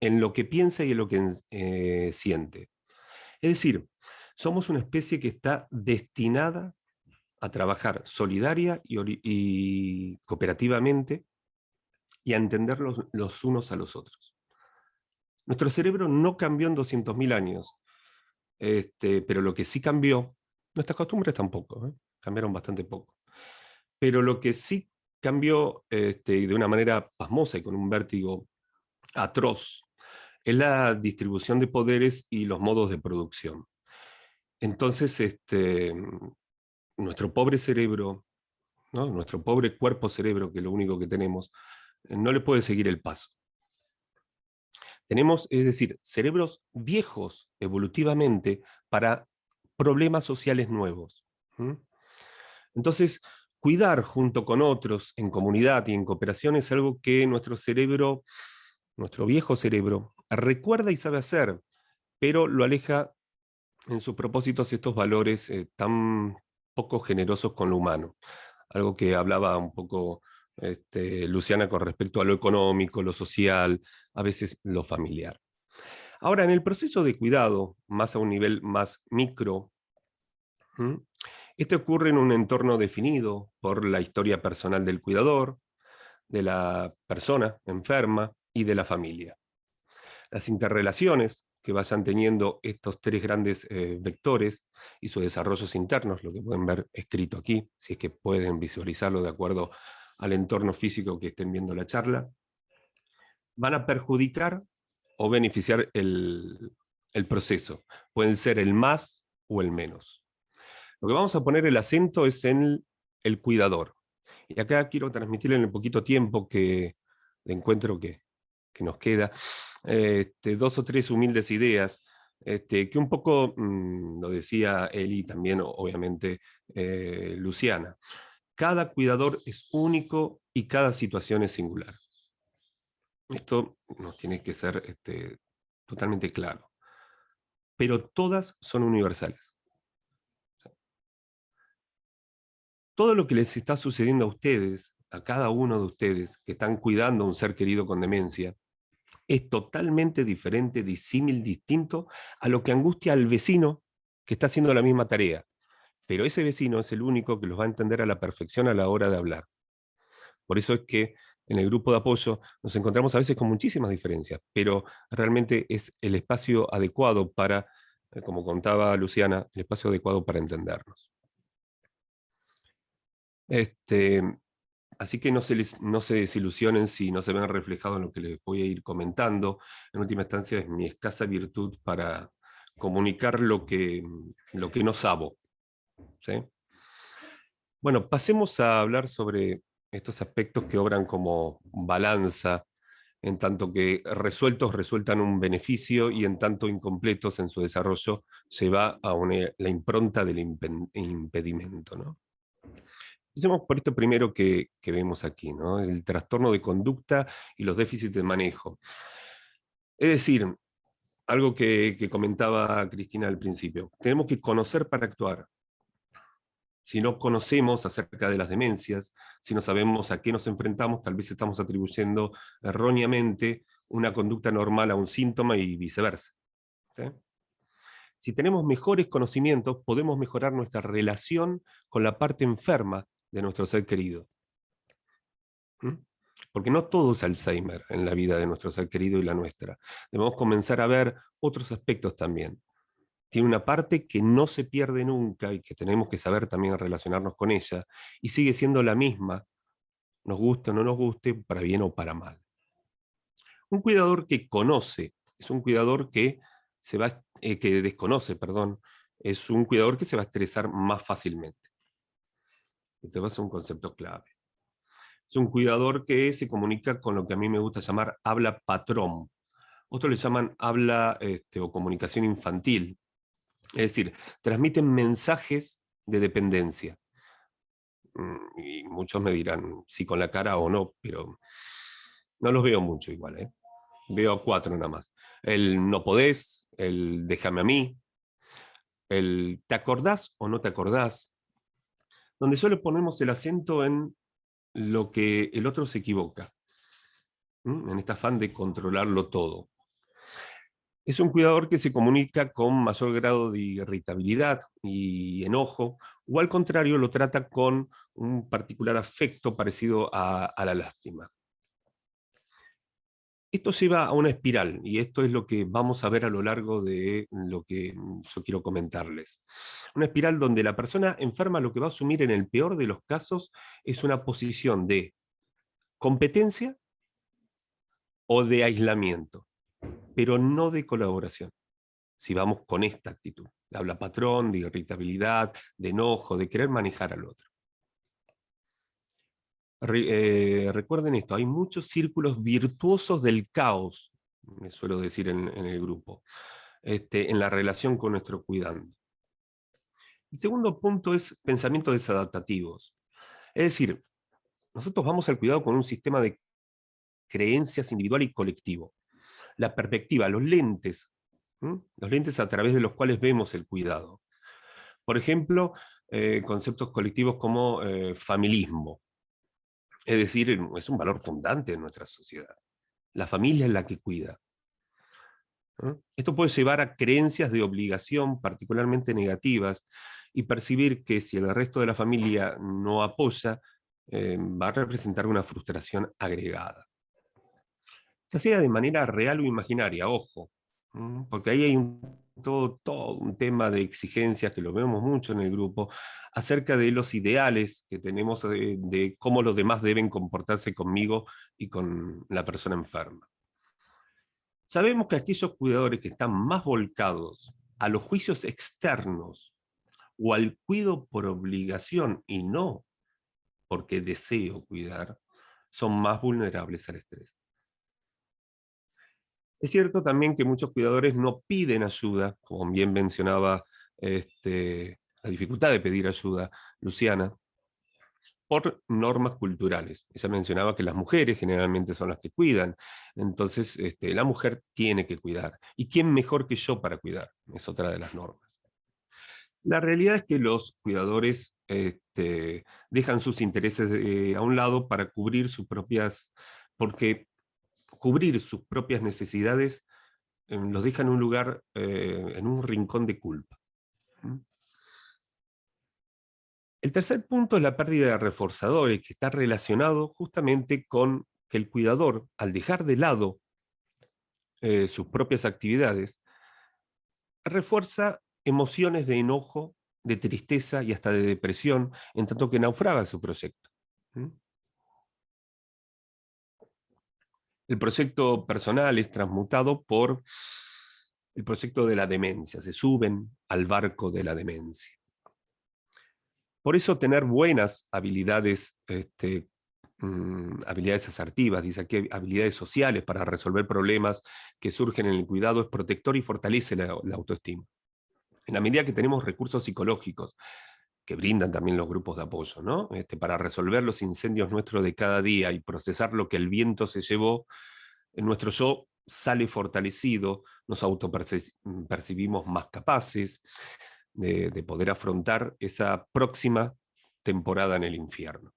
en lo que piensa y en lo que siente. Es decir, somos una especie que está destinada a trabajar solidaria y cooperativamente y a entender los unos a los otros. Nuestro cerebro no cambió en 200.000 años, pero lo que sí cambió, nuestras costumbres tampoco, cambiaron bastante poco. Pero lo que sí cambió, y de una manera pasmosa y con un vértigo atroz, es la distribución de poderes y los modos de producción. Entonces, nuestro pobre cerebro, ¿no?, nuestro pobre cuerpo cerebro, que es lo único que tenemos, no le puede seguir el paso. Tenemos, es decir, cerebros viejos evolutivamente para problemas sociales nuevos. Entonces, cuidar junto con otros, en comunidad y en cooperación, es algo que nuestro cerebro, nuestro viejo cerebro, recuerda y sabe hacer, pero lo aleja en sus propósitos estos valores tan poco generosos con lo humano. Algo que hablaba un poco Luciana con respecto a lo económico, lo social, a veces lo familiar. Ahora, en el proceso de cuidado, más a un nivel más micro, este ocurre en un entorno definido por la historia personal del cuidador, de la persona enferma y de la familia. Las interrelaciones que vayan teniendo estos tres grandes vectores y sus desarrollos internos, lo que pueden ver escrito aquí, si es que pueden visualizarlo de acuerdo al entorno físico que estén viendo la charla, van a perjudicar o beneficiar el proceso. Pueden ser el más o el menos. Lo que vamos a poner el acento es en el cuidador. Y acá quiero transmitirle en el poquito tiempo de encuentro que nos queda, 2 o 3 humildes ideas, que un poco lo decía Eli también, obviamente Luciana. Cada cuidador es único y cada situación es singular. Esto nos tiene que ser totalmente claro. Pero todas son universales. Todo lo que les está sucediendo a ustedes, a cada uno de ustedes que están cuidando a un ser querido con demencia, es totalmente diferente, disímil, distinto a lo que angustia al vecino que está haciendo la misma tarea. Pero ese vecino es el único que los va a entender a la perfección a la hora de hablar. Por eso es que en el grupo de apoyo nos encontramos a veces con muchísimas diferencias, pero realmente es el espacio adecuado para, como contaba Luciana, el espacio adecuado para entendernos. Así que no se desilusionen si no se ven reflejados en lo que les voy a ir comentando. En última instancia es mi escasa virtud para comunicar lo que no sabo, ¿sí? Bueno, pasemos a hablar sobre estos aspectos que obran como balanza, en tanto que resueltos resultan un beneficio y en tanto incompletos en su desarrollo se va a la impronta del impedimento, ¿no? Empecemos por esto primero que vemos aquí, ¿no?, el trastorno de conducta y los déficits de manejo. Es decir, algo que comentaba Cristina al principio. Tenemos que conocer para actuar. Si no conocemos acerca de las demencias, si no sabemos a qué nos enfrentamos, tal vez estamos atribuyendo erróneamente una conducta normal a un síntoma y viceversa. ¿Sí? Si tenemos mejores conocimientos, podemos mejorar nuestra relación con la parte enferma de nuestro ser querido. ¿Mm? Porque no todo es Alzheimer en la vida de nuestro ser querido y la nuestra. Debemos comenzar a ver otros aspectos también. Tiene una parte que no se pierde nunca y que tenemos que saber también relacionarnos con ella, y sigue siendo la misma, nos guste o no nos guste, para bien o para mal. Un cuidador que conoce es un cuidador que desconoce, perdón, es un cuidador que se va a estresar más fácilmente. Este va a ser un concepto clave. Es un cuidador que se comunica con lo que a mí me gusta llamar habla patrón. Otros le llaman habla o comunicación infantil. Es decir, transmiten mensajes de dependencia. Y muchos me dirán si con la cara o no, pero no los veo mucho igual, ¿eh? Veo 4 nada más. El no podés, el déjame a mí, el te acordás o no te acordás, donde solo ponemos el acento en lo que el otro se equivoca, en este afán de controlarlo todo. Es un cuidador que se comunica con mayor grado de irritabilidad y enojo, o al contrario lo trata con un particular afecto parecido a la lástima. Esto lleva a una espiral, y esto es lo que vamos a ver a lo largo de lo que yo quiero comentarles. Una espiral donde la persona enferma lo que va a asumir en el peor de los casos es una posición de competencia o de aislamiento, pero no de colaboración. Si vamos con esta actitud, de habla patrón, de irritabilidad, de enojo, de querer manejar al otro. Recuerden esto, hay muchos círculos virtuosos del caos, me suelo decir en el grupo, en la relación con nuestro cuidando. El segundo punto es pensamientos desadaptativos. Es decir, nosotros vamos al cuidado con un sistema de creencias individual y colectivo. La perspectiva, los lentes a través de los cuales vemos el cuidado. Por ejemplo, conceptos colectivos como familismo. Es decir, es un valor fundante en nuestra sociedad. La familia es la que cuida. Esto puede llevar a creencias de obligación particularmente negativas y percibir que si el resto de la familia no apoya, va a representar una frustración agregada. Ya sea de manera real o imaginaria, ojo, porque ahí hay todo un tema de exigencias que lo vemos mucho en el grupo, acerca de los ideales que tenemos de cómo los demás deben comportarse conmigo y con la persona enferma. Sabemos que aquellos cuidadores que están más volcados a los juicios externos o al cuidado por obligación y no porque deseo cuidar, son más vulnerables al estrés. Es cierto también que muchos cuidadores no piden ayuda, como bien mencionaba la dificultad de pedir ayuda, Luciana, por normas culturales. Ella mencionaba que las mujeres generalmente son las que cuidan, entonces la mujer tiene que cuidar. ¿Y quién mejor que yo para cuidar? Es otra de las normas. La realidad es que los cuidadores dejan sus intereses a un lado para cubrir sus propias, porque cubrir sus propias necesidades los deja en un lugar, en un rincón de culpa. El tercer punto es la pérdida de reforzadores, que está relacionado justamente con que el cuidador, al dejar de lado sus propias actividades, refuerza emociones de enojo, de tristeza y hasta de depresión, en tanto que naufraga su proyecto. El proyecto personal es transmutado por el proyecto de la demencia, se suben al barco de la demencia. Por eso tener buenas habilidades, habilidades asertivas, dice aquí, habilidades sociales para resolver problemas que surgen en el cuidado, es protector y fortalece la autoestima. En la medida que tenemos recursos psicológicos, que brindan también los grupos de apoyo, ¿no? Para resolver los incendios nuestros de cada día y procesar lo que el viento se llevó, nuestro yo sale fortalecido, nos autopercibimos más capaces de poder afrontar esa próxima temporada en el infierno.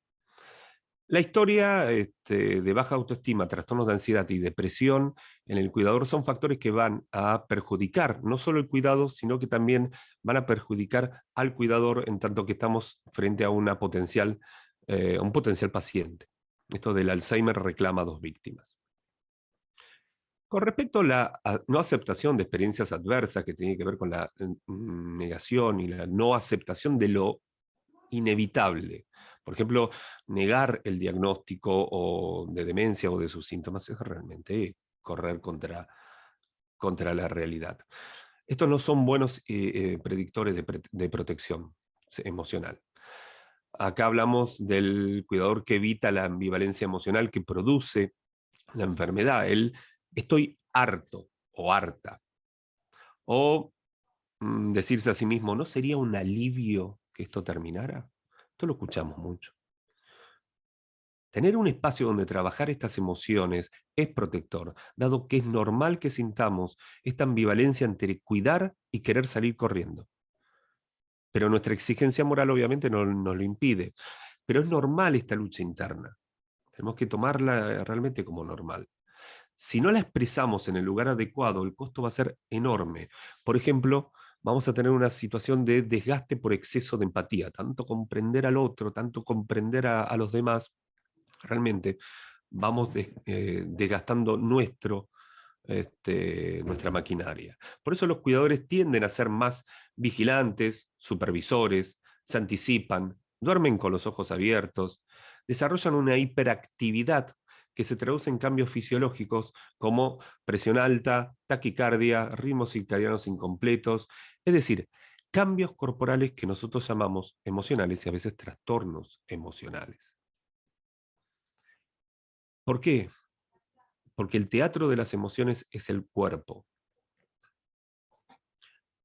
La historia de baja autoestima, trastornos de ansiedad y depresión en el cuidador son factores que van a perjudicar no solo el cuidado, sino que también van a perjudicar al cuidador en tanto que estamos frente a un potencial paciente. Esto del Alzheimer reclama dos víctimas. Con respecto a la no aceptación de experiencias adversas, que tiene que ver con la negación y la no aceptación de lo inevitable. Por ejemplo, negar el diagnóstico de demencia o de sus síntomas es realmente correr contra la realidad. Estos no son buenos predictores de protección emocional. Acá hablamos del cuidador que evita la ambivalencia emocional que produce la enfermedad. Estoy harto o harta. O decirse a sí mismo, ¿no sería un alivio que esto terminara? Esto lo escuchamos mucho. Tener un espacio donde trabajar estas emociones es protector, dado que es normal que sintamos esta ambivalencia entre cuidar y querer salir corriendo. Pero nuestra exigencia moral obviamente no nos lo impide. Pero es normal esta lucha interna. Tenemos que tomarla realmente como normal. Si no la expresamos en el lugar adecuado, el costo va a ser enorme. Por ejemplo, vamos a tener una situación de desgaste por exceso de empatía, tanto comprender al otro, tanto comprender a los demás, realmente vamos desgastando nuestra maquinaria. Por eso los cuidadores tienden a ser más vigilantes, supervisores, se anticipan, duermen con los ojos abiertos, desarrollan una hiperactividad que se traduce en cambios fisiológicos como presión alta, taquicardia, ritmos circadianos incompletos, es decir, cambios corporales que nosotros llamamos emocionales y a veces trastornos emocionales. ¿Por qué? Porque el teatro de las emociones es el cuerpo.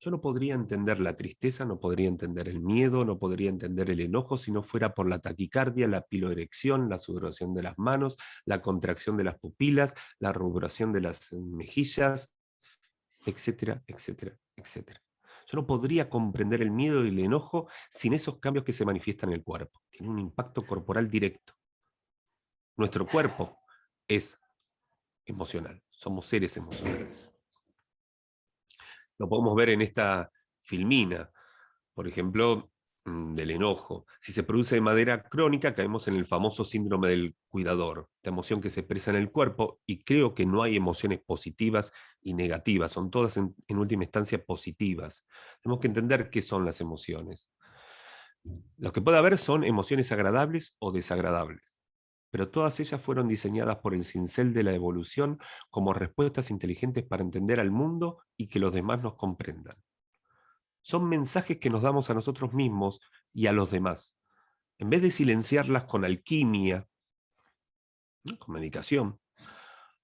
Yo no podría entender la tristeza, no podría entender el miedo, no podría entender el enojo si no fuera por la taquicardia, la piloerección, la sudoración de las manos, la contracción de las pupilas, la ruburación de las mejillas, etcétera, etcétera, etcétera. Yo no podría comprender el miedo y el enojo sin esos cambios que se manifiestan en el cuerpo. Tiene un impacto corporal directo. Nuestro cuerpo es emocional, somos seres emocionales. Lo podemos ver en esta filmina, por ejemplo, del enojo. Si se produce de manera crónica, caemos en el famoso síndrome del cuidador, esta emoción que se expresa en el cuerpo, y creo que no hay emociones positivas y negativas, son todas en última instancia positivas. Tenemos que entender qué son las emociones. Lo que puede haber son emociones agradables o desagradables, pero todas ellas fueron diseñadas por el cincel de la evolución como respuestas inteligentes para entender al mundo y que los demás nos comprendan. Son mensajes que nos damos a nosotros mismos y a los demás. En vez de silenciarlas con alquimia, ¿no?, con medicación,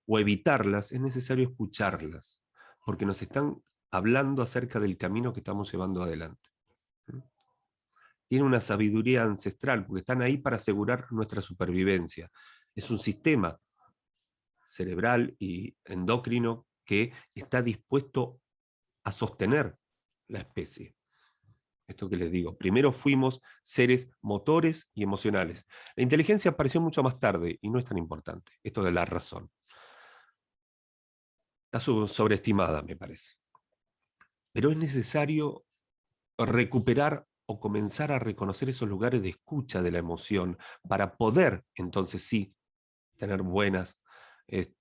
o evitarlas, es necesario escucharlas, porque nos están hablando acerca del camino que estamos llevando adelante. Tiene una sabiduría ancestral, porque están ahí para asegurar nuestra supervivencia. Es un sistema cerebral y endocrino que está dispuesto a sostener la especie. Esto que les digo, primero fuimos seres motores y emocionales. La inteligencia apareció mucho más tarde y no es tan importante, esto de la razón. Está sobreestimada, me parece. Pero es necesario recuperar o comenzar a reconocer esos lugares de escucha de la emoción para poder, entonces sí, tener buenas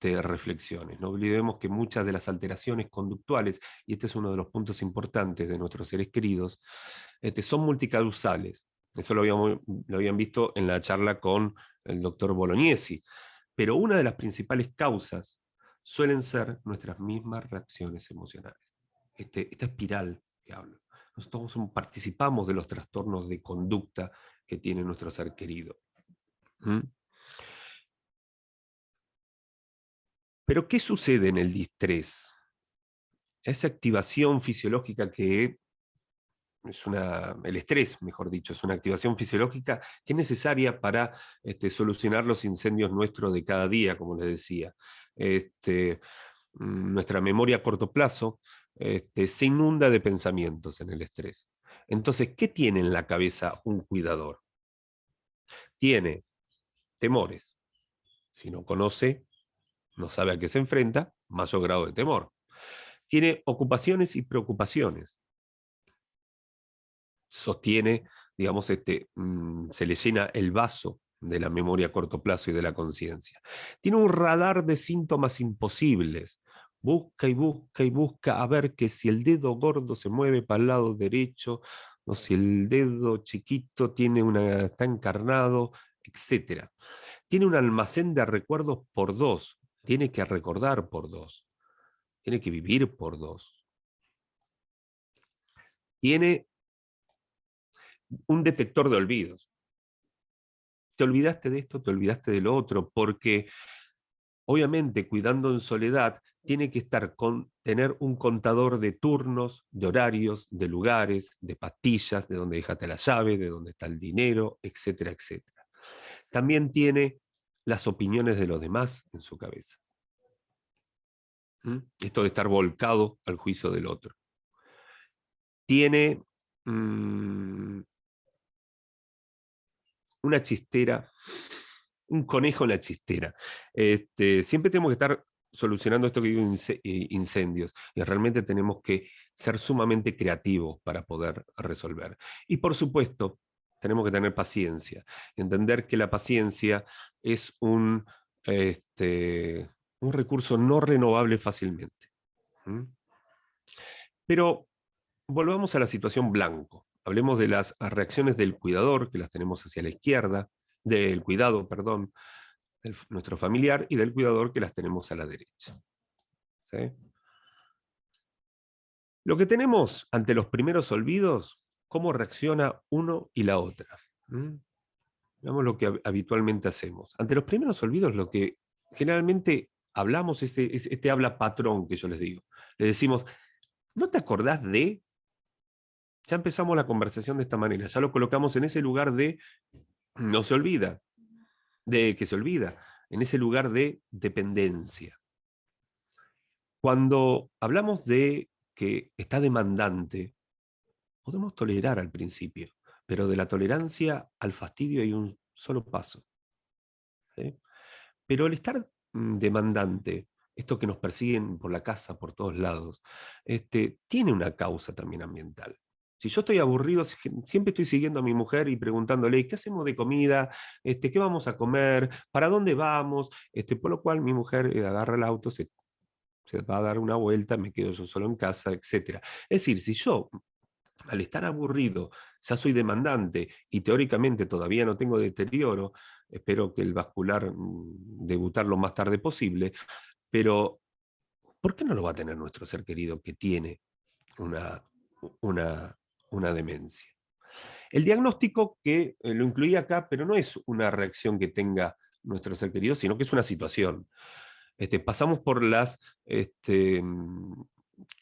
reflexiones. No olvidemos que muchas de las alteraciones conductuales, y este es uno de los puntos importantes de nuestros seres queridos, son multicausales. Eso lo habían visto en la charla con el doctor Bolognesi. Pero una de las principales causas suelen ser nuestras mismas reacciones emocionales. Esta espiral que hablo. Nosotros participamos de los trastornos de conducta que tiene nuestro ser querido. Pero ¿qué sucede en el distrés? Esa activación fisiológica que es el estrés, mejor dicho, es una activación fisiológica que es necesaria para solucionar los incendios nuestros de cada día, como les decía. nuestra memoria a corto plazo se inunda de pensamientos en el estrés. Entonces, ¿qué tiene en la cabeza un cuidador? Tiene temores. Si no conoce, no sabe a qué se enfrenta, mayor grado de temor. Tiene ocupaciones y preocupaciones. Sostiene, digamos, se le llena el vaso de la memoria a corto plazo y de la conciencia. Tiene un radar de síntomas imposibles. Busca y busca y busca a ver que si el dedo gordo se mueve para el lado derecho, o si el dedo chiquito está encarnado, etc. Tiene un almacén de recuerdos por dos. Tiene que recordar por dos. Tiene que vivir por dos. Tiene un detector de olvidos. Te olvidaste de esto, te olvidaste de lo otro, porque obviamente cuidando en soledad tiene que tener un contador de turnos, de horarios, de lugares, de pastillas, de dónde dejaste la llave, de dónde está el dinero, etcétera, etcétera. También tiene las opiniones de los demás en su cabeza. Esto de estar volcado al juicio del otro. Tiene una chistera, un conejo en la chistera. Siempre tenemos que estar solucionando esto que digo, incendios, y realmente tenemos que ser sumamente creativos para poder resolver. Y por supuesto, tenemos que tener paciencia, entender que la paciencia es un recurso no renovable fácilmente. Pero volvamos a la situación blanco. Hablemos de las reacciones del cuidador, que las tenemos hacia la izquierda, del cuidado, perdón, nuestro familiar, y del cuidador, que las tenemos a la derecha. ¿Sí? Lo que tenemos ante los primeros olvidos, cómo reacciona uno y la otra. Veamos lo que habitualmente hacemos. Ante los primeros olvidos, lo que generalmente hablamos, este habla patrón que yo les digo. Le decimos, ¿no te acordás de? Ya empezamos la conversación de esta manera, ya lo colocamos en ese lugar de no se olvida, de que se olvida, en ese lugar de dependencia. Cuando hablamos de que está demandante, podemos tolerar al principio, pero de la tolerancia al fastidio hay un solo paso. ¿Sí? Pero el estar demandante, esto que nos persiguen por la casa, por todos lados, tiene una causa también ambiental. Si yo estoy aburrido, siempre estoy siguiendo a mi mujer y preguntándole, ¿qué hacemos de comida? ¿Qué vamos a comer? ¿Para dónde vamos? Por lo cual mi mujer agarra el auto, se va a dar una vuelta, me quedo yo solo en casa, etc. Es decir, si yo, al estar aburrido, ya soy demandante y teóricamente todavía no tengo deterioro, espero que el vascular debutar lo más tarde posible, pero ¿por qué no lo va a tener nuestro ser querido que tiene una demencia? El diagnóstico que lo incluí acá, pero no es una reacción que tenga nuestro ser querido, sino que es una situación. Pasamos por los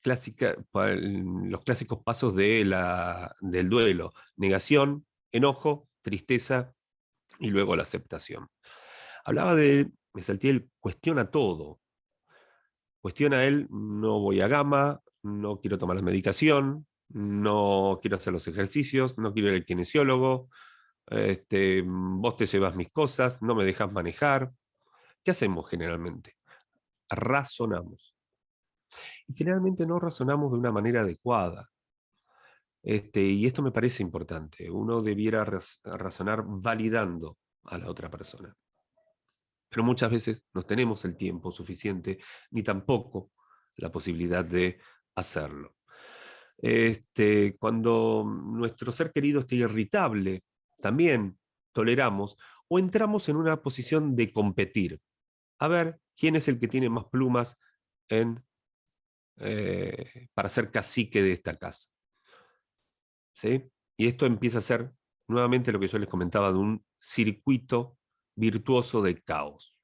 clásicos pasos del duelo: negación, enojo, tristeza y luego la aceptación. Hablaba me salté el cuestiona todo. Cuestiona él, no voy a gama, no quiero tomar la medicación, no quiero hacer los ejercicios, no quiero ir al kinesiólogo, vos te llevas mis cosas, no me dejas manejar. ¿Qué hacemos generalmente? Razonamos. Y generalmente no razonamos de una manera adecuada. Y esto me parece importante. Uno debiera razonar validando a la otra persona. Pero muchas veces no tenemos el tiempo suficiente, ni tampoco la posibilidad de hacerlo. Cuando nuestro ser querido esté irritable, también toleramos o entramos en una posición de competir. A ver quién es el que tiene más plumas para ser cacique de esta casa. ¿Sí? Y esto empieza a ser nuevamente lo que yo les comentaba de un circuito virtuoso de caos.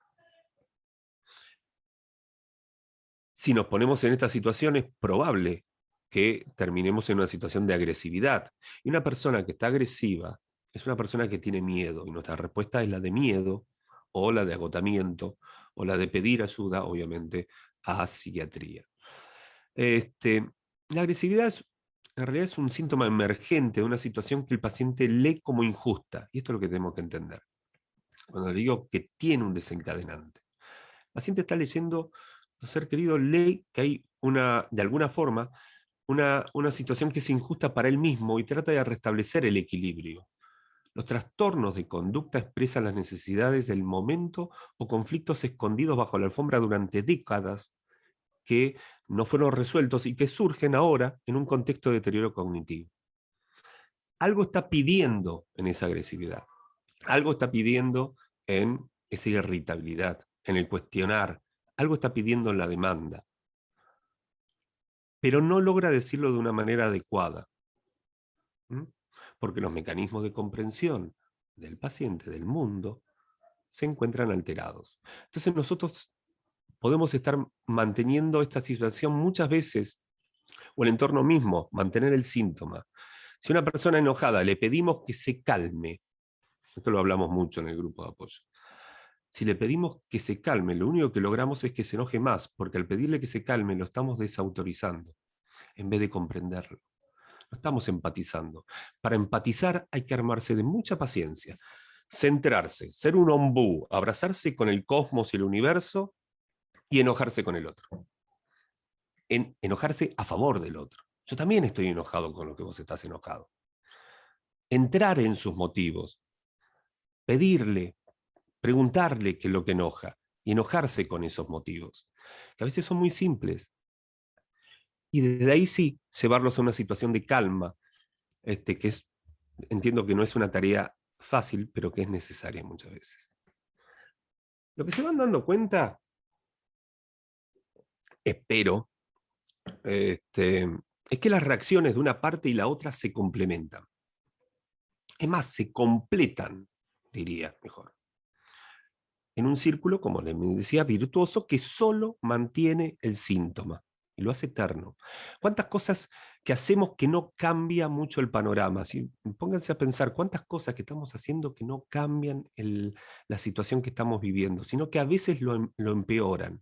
Si nos ponemos en esta situación, es probable que terminemos en una situación de agresividad. Y una persona que está agresiva es una persona que tiene miedo, y nuestra respuesta es la de miedo, o la de agotamiento, o la de pedir ayuda, obviamente, a psiquiatría. La agresividad en realidad es un síntoma emergente de una situación que el paciente lee como injusta, y esto es lo que tenemos que entender. Cuando le digo que tiene un desencadenante. El paciente está leyendo, ser querido, lee que hay de alguna forma, una situación que es injusta para él mismo y trata de restablecer el equilibrio. Los trastornos de conducta expresan las necesidades del momento o conflictos escondidos bajo la alfombra durante décadas que no fueron resueltos y que surgen ahora en un contexto de deterioro cognitivo. Algo está pidiendo en esa agresividad, algo está pidiendo en esa irritabilidad, en el cuestionar, algo está pidiendo en la demanda, pero no logra decirlo de una manera adecuada. Porque los mecanismos de comprensión del paciente, del mundo, se encuentran alterados. Entonces nosotros podemos estar manteniendo esta situación muchas veces, o el entorno mismo, mantener el síntoma. Si una persona enojada le pedimos que se calme, esto lo hablamos mucho en el grupo de apoyo, si le pedimos que se calme, lo único que logramos es que se enoje más, porque al pedirle que se calme lo estamos desautorizando, en vez de comprenderlo. No estamos empatizando. Para empatizar hay que armarse de mucha paciencia, centrarse, ser un ombú, abrazarse con el cosmos y el universo y enojarse con el otro. Enojarse a favor del otro. Yo también estoy enojado con lo que vos estás enojado. Entrar en sus motivos, pedirle, preguntarle qué es lo que enoja y enojarse con esos motivos, que a veces son muy simples. Y desde ahí sí, llevarlos a una situación de calma, que entiendo que no es una tarea fácil, pero que es necesaria muchas veces. Lo que se van dando cuenta, espero, es que las reacciones de una parte y la otra se complementan. Es más, se completan, diría mejor. En un círculo, como les decía, virtuoso, que solo mantiene el síntoma y lo hace eterno. ¿Cuántas cosas que hacemos que no cambia mucho el panorama? Pónganse a pensar cuántas cosas que estamos haciendo que no cambian la situación que estamos viviendo, sino que a veces lo empeoran.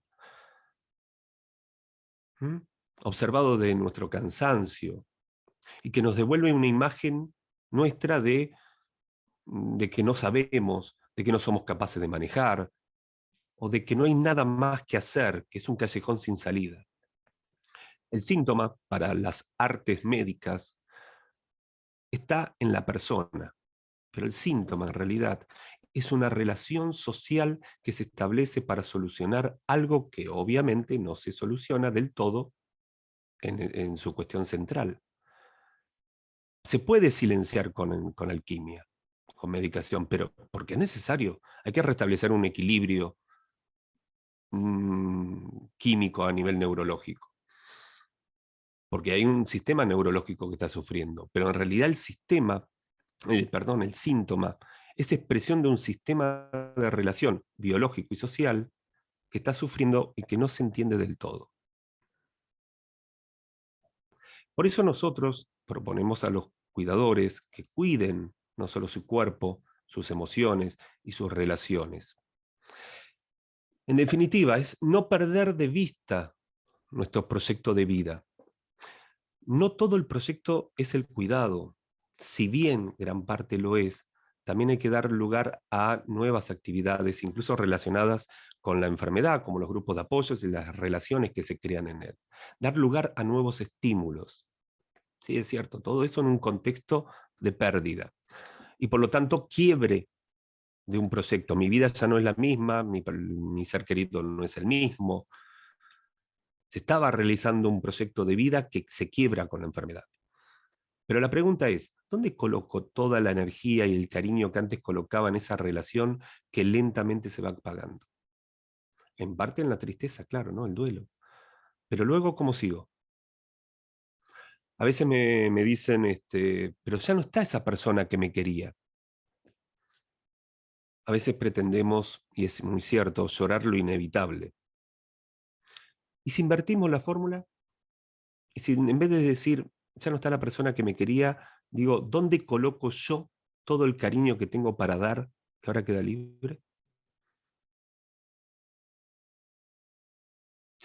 Observado de nuestro cansancio y que nos devuelve una imagen nuestra de que no sabemos, de que no somos capaces de manejar, o de que no hay nada más que hacer, que es un callejón sin salida. El síntoma, para las artes médicas, está en la persona, pero el síntoma en realidad es una relación social que se establece para solucionar algo que obviamente no se soluciona del todo en su cuestión central. Se puede silenciar con alquimia, con medicación, pero porque es necesario. Hay que restablecer un equilibrio químico a nivel neurológico. Porque hay un sistema neurológico que está sufriendo, pero en realidad el síntoma es expresión de un sistema de relación biológico y social que está sufriendo y que no se entiende del todo. Por eso nosotros proponemos a los cuidadores que cuiden no solo su cuerpo, sus emociones y sus relaciones. En definitiva, es no perder de vista nuestro proyecto de vida. No todo el proyecto es el cuidado. Si bien gran parte lo es, también hay que dar lugar a nuevas actividades, incluso relacionadas con la enfermedad, como los grupos de apoyo y las relaciones que se crean en él. Dar lugar a nuevos estímulos. Sí, es cierto, todo eso en un contexto de pérdida. Y por lo tanto, quiebre de un proyecto. Mi vida ya no es la misma, mi ser querido no es el mismo. Se estaba realizando un proyecto de vida que se quiebra con la enfermedad. Pero la pregunta es, ¿dónde colocó toda la energía y el cariño que antes colocaba en esa relación que lentamente se va apagando? En parte en la tristeza, claro, ¿no? El duelo. Pero luego, ¿cómo sigo? A veces me dicen, pero ya no está esa persona que me quería. A veces pretendemos, y es muy cierto, llorar lo inevitable. ¿Y si invertimos la fórmula? Y si en vez de decir, ya no está la persona que me quería, digo, ¿dónde coloco yo todo el cariño que tengo para dar, que ahora queda libre?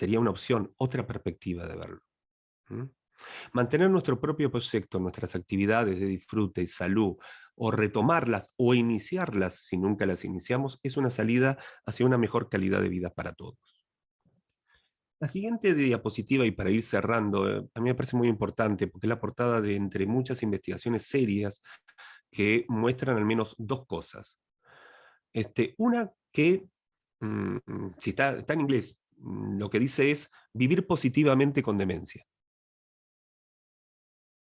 sería una opción, otra perspectiva de verlo. ¿Mm? Mantener nuestro propio proyecto, nuestras actividades de disfrute y salud, o retomarlas o iniciarlas si nunca las iniciamos, es una salida hacia una mejor calidad de vida para todos. La siguiente diapositiva, y para ir cerrando, a mí me parece muy importante porque es la portada de entre muchas investigaciones serias que muestran al menos dos cosas. Una que, si está en inglés, lo que dice es vivir positivamente con demencia.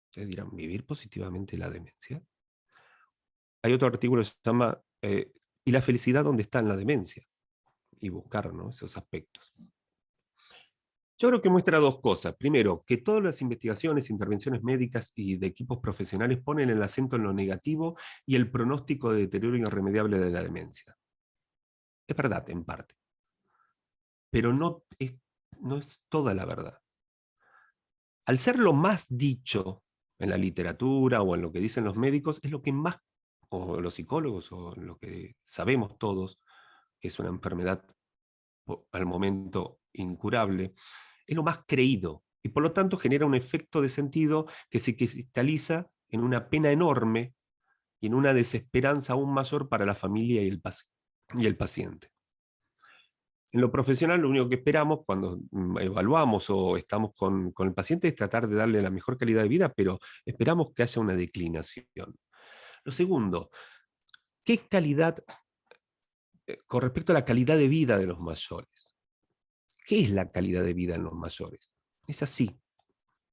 Ustedes dirán, ¿vivir positivamente la demencia? Hay otro artículo que se llama ¿y la felicidad dónde está en la demencia? Y buscar, ¿no?, esos aspectos. Yo creo que muestra dos cosas. Primero, que todas las investigaciones, intervenciones médicas y de equipos profesionales ponen el acento en lo negativo y el pronóstico de deterioro irremediable de la demencia. Es verdad, en parte. Pero no es toda la verdad. Al ser lo más dicho en la literatura o en lo que dicen los médicos, es lo que más, o los psicólogos, o lo que sabemos todos, que es una enfermedad al momento incurable, es lo más creído, y por lo tanto genera un efecto de sentido que se cristaliza en una pena enorme y en una desesperanza aún mayor para la familia y el paciente. En lo profesional, lo único que esperamos cuando evaluamos o estamos con el paciente es tratar de darle la mejor calidad de vida, pero esperamos que haya una declinación. Lo segundo, ¿qué calidad, con respecto a la calidad de vida de los mayores? ¿Qué es la calidad de vida en los mayores? Es así,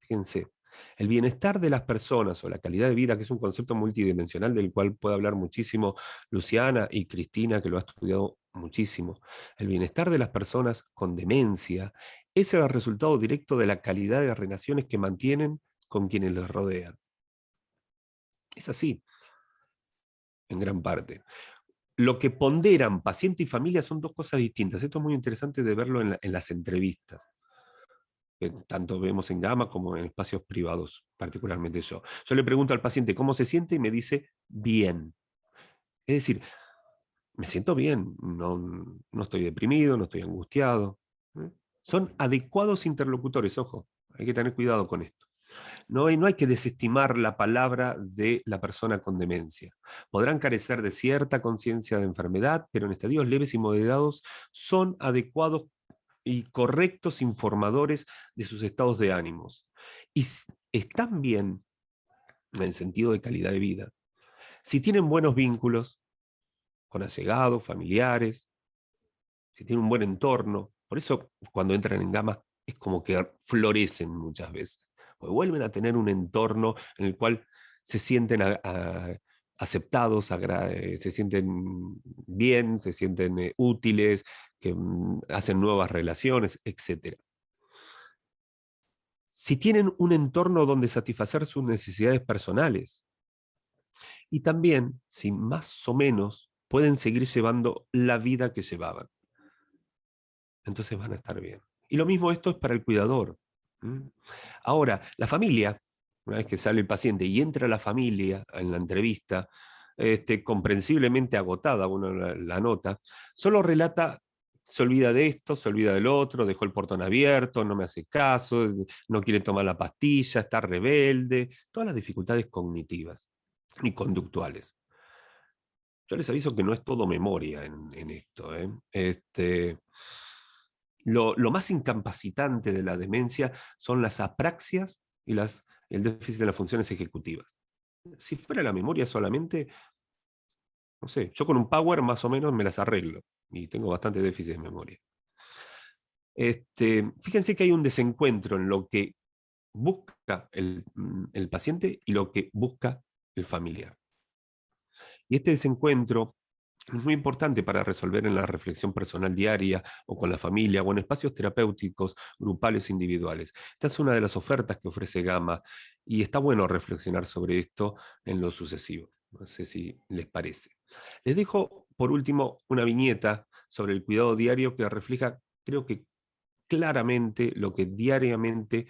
fíjense. El bienestar de las personas o la calidad de vida, que es un concepto multidimensional del cual puede hablar muchísimo Luciana y Cristina, que lo ha estudiado muchísimo. El bienestar de las personas con demencia es el resultado directo de la calidad de relaciones que mantienen con quienes les rodean. Es así, en gran parte. Lo que ponderan paciente y familia son dos cosas distintas. Esto es muy interesante de verlo en las entrevistas, que tanto vemos en Gama como en espacios privados, particularmente yo. Yo le pregunto al paciente cómo se siente y me dice bien. Es decir, me siento bien, no estoy deprimido, no estoy angustiado. Son adecuados interlocutores, ojo, hay que tener cuidado con esto. No hay que desestimar la palabra de la persona con demencia. Podrán carecer de cierta conciencia de enfermedad, pero en estadios leves y moderados son adecuados y correctos informadores de sus estados de ánimos. Y están bien, en el sentido de calidad de vida, si tienen buenos vínculos con allegados, familiares, si tienen un buen entorno. Por eso cuando entran en Gama es como que florecen muchas veces, porque vuelven a tener un entorno en el cual se sienten aceptados, se sienten bien, se sienten útiles, que hacen nuevas relaciones, etc. Si tienen un entorno donde satisfacer sus necesidades personales, y también si más o menos pueden seguir llevando la vida que llevaban, entonces van a estar bien. Y lo mismo esto es para el cuidador. Ahora, la familia, una vez que sale el paciente y entra la familia en la entrevista, comprensiblemente agotada, uno la nota, solo relata, se olvida de esto, se olvida del otro, dejó el portón abierto, no me hace caso, no quiere tomar la pastilla, está rebelde, todas las dificultades cognitivas y conductuales. Yo les aviso que no es todo memoria en esto. Lo más incapacitante de la demencia son las apraxias y el déficit de las funciones ejecutivas. Si fuera la memoria solamente, no sé, yo con un Power más o menos me las arreglo y tengo bastante déficit de memoria. Fíjense que hay un desencuentro en lo que busca el paciente y lo que busca el familiar. Y este desencuentro es muy importante para resolver en la reflexión personal diaria o con la familia o en espacios terapéuticos, grupales e individuales. Esta es una de las ofertas que ofrece Gama y está bueno reflexionar sobre esto en lo sucesivo. No sé si les parece. Les dejo, por último, una viñeta sobre el cuidado diario que refleja, creo que claramente, lo que diariamente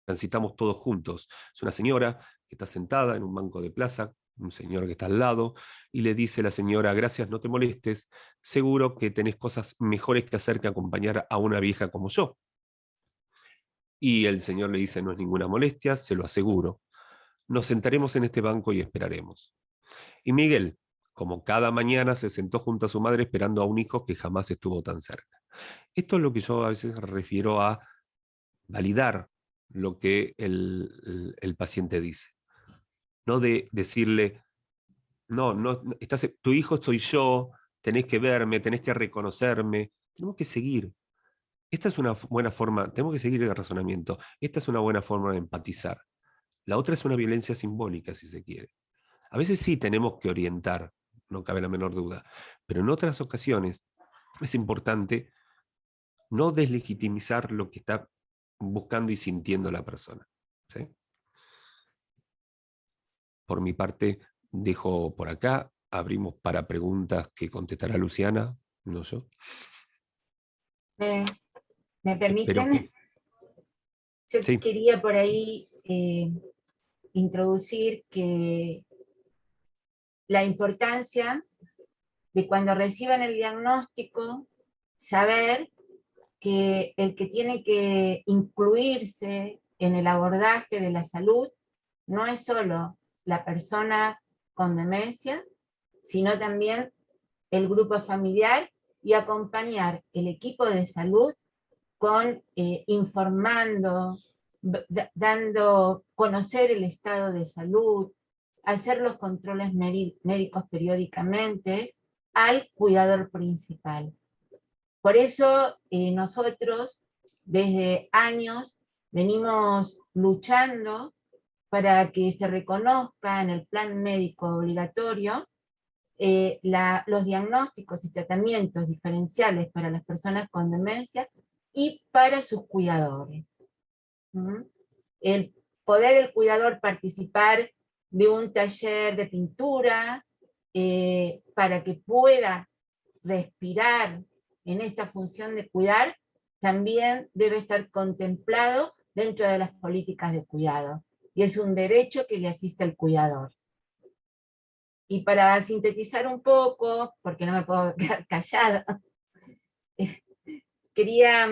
transitamos todos juntos. Es una señora que está sentada en un banco de plaza, un señor que está al lado, y le dice la señora: gracias, no te molestes, seguro que tenés cosas mejores que hacer que acompañar a una vieja como yo. Y el señor le dice: no es ninguna molestia, se lo aseguro. Nos sentaremos en este banco y esperaremos. Y Miguel, como cada mañana, se sentó junto a su madre esperando a un hijo que jamás estuvo tan cerca. Esto es lo que yo a veces refiero a validar lo que el paciente dice. No de decirle: no, no, tu hijo soy yo, tenés que verme, tenés que reconocerme. Tenemos que seguir. Esta es una buena forma, tenemos que seguir el razonamiento. Esta es una buena forma de empatizar. La otra es una violencia simbólica, si se quiere. A veces sí tenemos que orientar, no cabe la menor duda, pero en otras ocasiones es importante no deslegitimizar lo que está buscando y sintiendo la persona. ¿Sí? Por mi parte, dejo por acá, abrimos para preguntas que contestará Luciana, no yo. ¿Me Espero permiten? que... Yo Sí, quería por ahí introducir que la importancia de cuando reciban el diagnóstico, saber que el que tiene que incluirse en el abordaje de la salud no es solo la persona con demencia, sino también el grupo familiar y acompañar el equipo de salud con informando, dando conocer el estado de salud, hacer los controles médicos periódicamente al cuidador principal. Por eso nosotros desde años venimos luchando para que se reconozca en el plan médico obligatorio los diagnósticos y tratamientos diferenciales para las personas con demencia y para sus cuidadores. El poder del cuidador participar de un taller de pintura para que pueda respirar en esta función de cuidar, también debe estar contemplado dentro de las políticas de cuidado. Y es un derecho que le asiste al cuidador. Y para sintetizar un poco, porque no me puedo quedar callada, quería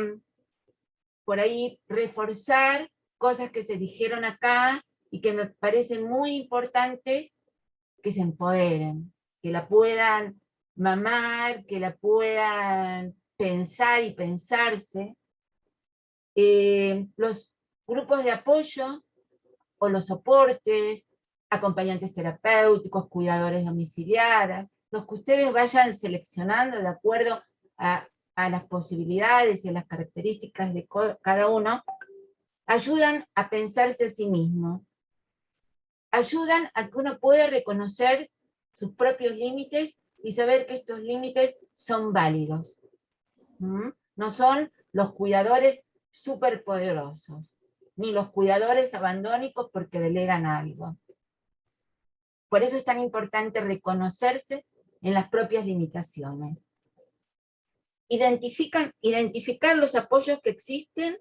por ahí reforzar cosas que se dijeron acá y que me parece muy importante que se empoderen, que la puedan mamar, que la puedan pensar y pensarse. Los grupos de apoyo o los soportes, acompañantes terapéuticos, cuidadores domiciliarios, los que ustedes vayan seleccionando de acuerdo a las posibilidades y a las características de cada uno, ayudan a pensarse a sí mismo, ayudan a que uno pueda reconocer sus propios límites y saber que estos límites son válidos. No son los cuidadores superpoderosos, ni los cuidadores abandónicos porque delegan algo. Por eso es tan importante reconocerse en las propias limitaciones. Identificar los apoyos que existen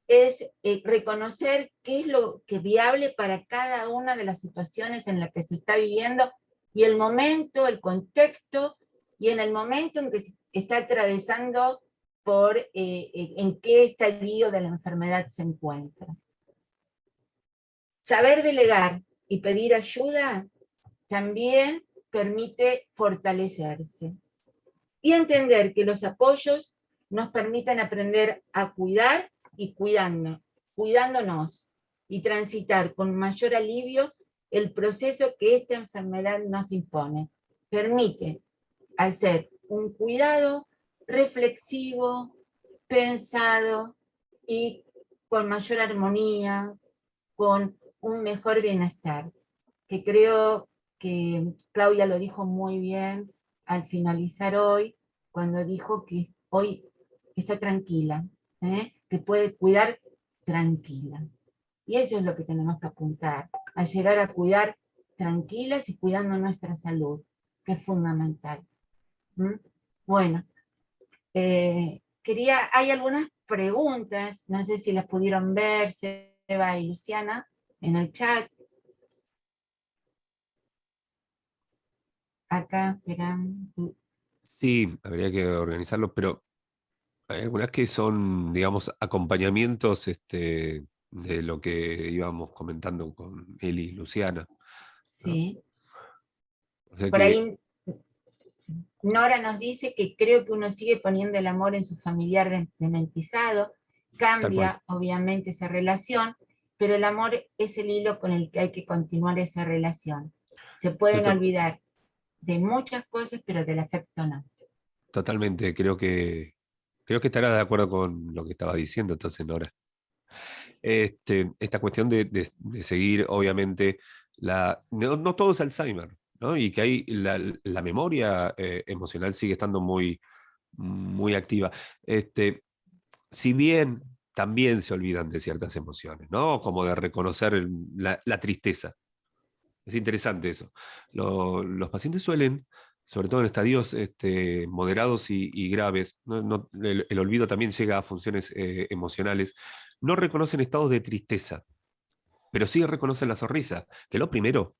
es reconocer qué es lo que es viable para cada una de las situaciones en las que se está viviendo y el momento, el contexto y en el momento en que se está atravesando por en qué estadio de la enfermedad se encuentra. Saber delegar y pedir ayuda también permite fortalecerse. Y entender que los apoyos nos permiten aprender a cuidar y cuidándonos, y transitar con mayor alivio el proceso que esta enfermedad nos impone. Permite hacer un cuidado reflexivo, pensado y con mayor armonía, con un mejor bienestar, que creo que Claudia lo dijo muy bien al finalizar hoy, cuando dijo que hoy está tranquila, que puede cuidar tranquila. Y eso es lo que tenemos que apuntar, a llegar a cuidar tranquilas y cuidando nuestra salud, que es fundamental. Bueno, hay algunas preguntas, no sé si las pudieron ver, Seba y Luciana, en el chat. acá, esperando. Sí, habría que organizarlo, pero hay algunas que son, digamos, acompañamientos de lo que íbamos comentando con Eli y Luciana, ¿no? Sí. O sea Por que, ahí Nora nos dice que creo que uno sigue poniendo el amor en su familiar dementizado, tal cual, cambia obviamente esa relación, pero el amor es el hilo con el que hay que continuar esa relación. Se estoy pueden olvidar de muchas cosas, pero del afecto no. totalmente, creo que estará de acuerdo con lo que estaba diciendo entonces, Nora. Esta cuestión de seguir, obviamente, no todo es Alzheimer, ¿no? Y que hay la memoria emocional sigue estando muy activa. Si bien también se olvidan de ciertas emociones, ¿no? Como de reconocer la tristeza. Es interesante eso. Los pacientes suelen, sobre todo en estadios moderados y graves, el olvido también llega a funciones emocionales, no reconocen estados de tristeza, pero sí reconocen la sonrisa, que es lo primero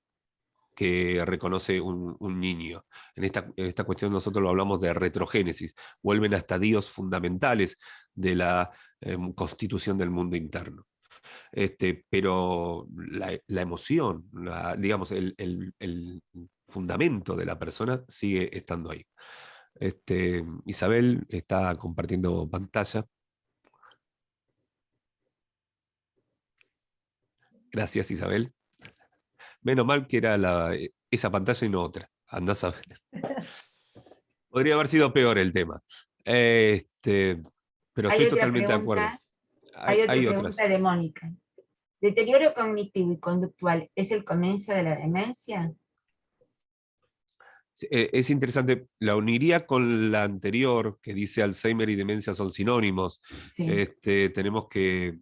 que reconoce un niño. En esta cuestión nosotros lo hablamos de retrogénesis, vuelven a estadios fundamentales de la constitución del mundo interno. Pero la emoción, digamos, el fundamento de la persona sigue estando ahí. Isabel está compartiendo pantalla. Gracias, Isabel. Menos mal que era esa pantalla y no otra. Andás a ver. Podría haber sido peor el tema. Pero Hay estoy otra totalmente de acuerdo. pregunta, hay otra Hay otras. pregunta de Mónica. ¿Deterioro cognitivo y conductual es el comienzo de la demencia? Es interesante, la uniría con la anterior, que dice Alzheimer y demencia son sinónimos. Sí, Tenemos que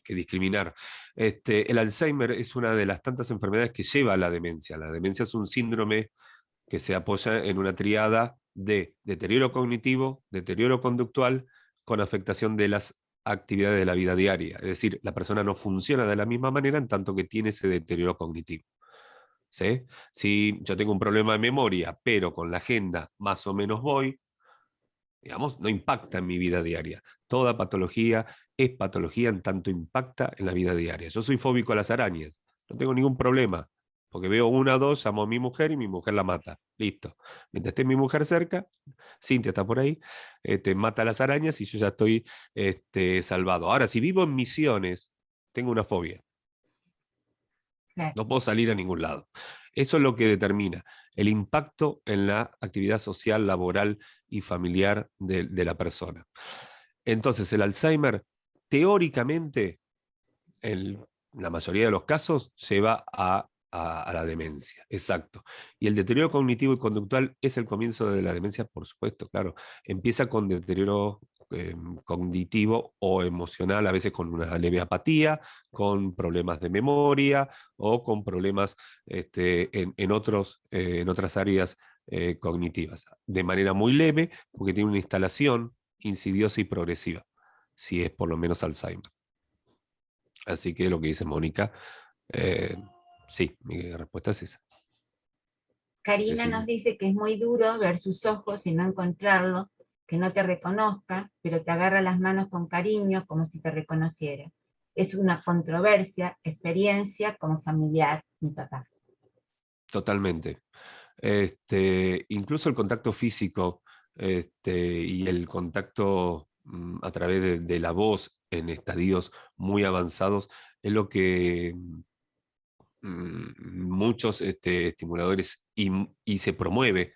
discriminar. El Alzheimer es una de las tantas enfermedades que lleva a la demencia. La demencia es un síndrome que se apoya en una triada de deterioro cognitivo, deterioro conductual, con afectación de las actividades de la vida diaria. Es decir, la persona no funciona de la misma manera en tanto que tiene ese deterioro cognitivo. ¿Sí? Si yo tengo un problema de memoria, pero con la agenda más o menos voy, digamos, no impacta en mi vida diaria. Toda patología es patología en tanto impacta en la vida diaria. Yo soy fóbico a las arañas, no tengo ningún problema, porque veo una o dos, llamo a mi mujer y mi mujer la mata. Listo. Mientras esté mi mujer cerca, Cintia está por ahí, mata las arañas y yo ya estoy salvado. Ahora, si vivo en Misiones, tengo una fobia. claro. No puedo salir a ningún lado. Eso es lo que determina el impacto en la actividad social, laboral y familiar de la persona. Entonces, el Alzheimer, teóricamente, en la mayoría de los casos, lleva a la demencia. Exacto. Y el deterioro cognitivo y conductual es el comienzo de la demencia, por supuesto, claro. Empieza con deterioro cognitivo o emocional, a veces con una leve apatía, con problemas de memoria o con problemas en otras áreas cognitivas. De manera muy leve, porque tiene una instalación insidiosa y progresiva, si es por lo menos Alzheimer. Así que lo que dice Mónica, sí, mi respuesta es esa. No sé Karina si nos dice que es muy duro ver sus ojos y no encontrarlo, que no te reconozca, pero te agarra las manos con cariño como si te reconociera. Es una controversia, experiencia como familiar, mi papá. totalmente. Incluso el contacto físico y el contacto a través de la voz en estadios muy avanzados es lo que muchos estimuladores y se promueve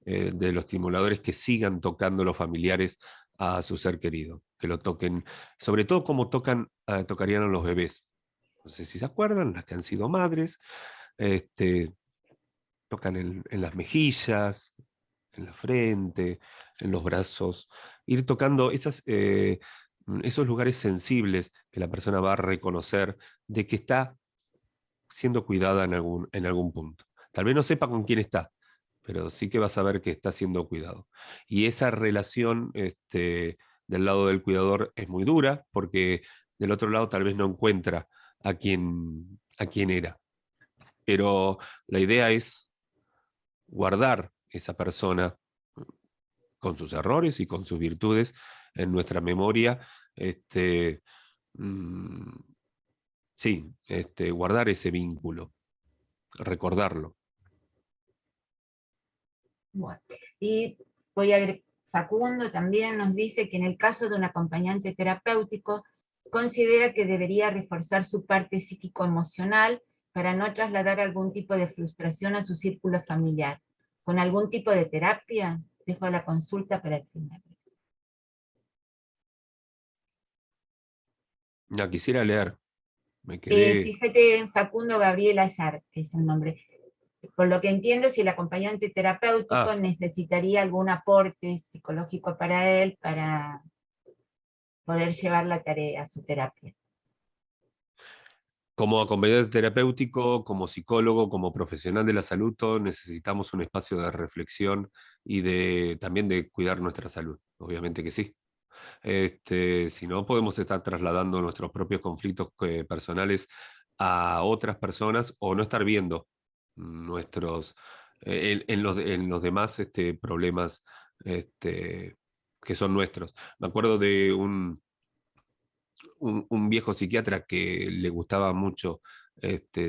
de los estimuladores que sigan tocando los familiares a su ser querido, que lo toquen, sobre todo como tocarían a los bebés. No sé si se acuerdan, las que han sido madres, este, tocan en las mejillas, en la frente, en los brazos, ir tocando esos lugares sensibles que la persona va a reconocer de que está siendo cuidada en algún punto. Tal vez no sepa con quién está, pero sí que va a saber que está siendo cuidado. Y esa relación del lado del cuidador es muy dura, porque del otro lado tal vez no encuentra a quien era. Pero la idea es guardar esa persona con sus errores y con sus virtudes en nuestra memoria, mm, sí, guardar ese vínculo, recordarlo. Bueno, y voy a agregar, Facundo también nos dice que en el caso de un acompañante terapéutico, considera que debería reforzar su parte psíquico-emocional para no trasladar algún tipo de frustración a su círculo familiar. ¿Con algún tipo de terapia? Dejo la consulta para el final. No, quisiera leer, me quedé... Fíjate, Facundo Gabriel Azar, que es el nombre. Por lo que entiendo, si el acompañante terapéutico necesitaría algún aporte psicológico para él, para poder llevar la tarea, su terapia. Como acompañante terapéutico, como psicólogo, como profesional de la salud, todos necesitamos un espacio de reflexión y también de cuidar nuestra salud. Obviamente que sí. Si no, podemos estar trasladando nuestros propios conflictos personales a otras personas o no estar viendo nuestros, en los demás problemas que son nuestros. Me acuerdo de un viejo psiquiatra que le gustaba mucho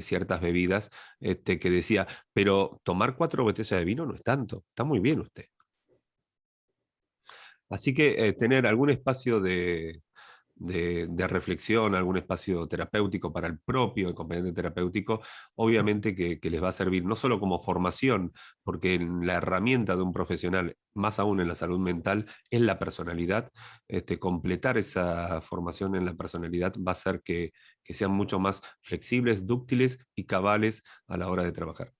ciertas bebidas, que decía, pero tomar 4 botellas de vino no es tanto, está muy bien usted. Así que tener algún espacio de reflexión, algún espacio terapéutico para el propio acompañante terapéutico, obviamente que les va a servir no solo como formación, porque la herramienta de un profesional, más aún en la salud mental, es la personalidad. Completar esa formación en la personalidad va a hacer que sean mucho más flexibles, dúctiles y cabales a la hora de trabajar.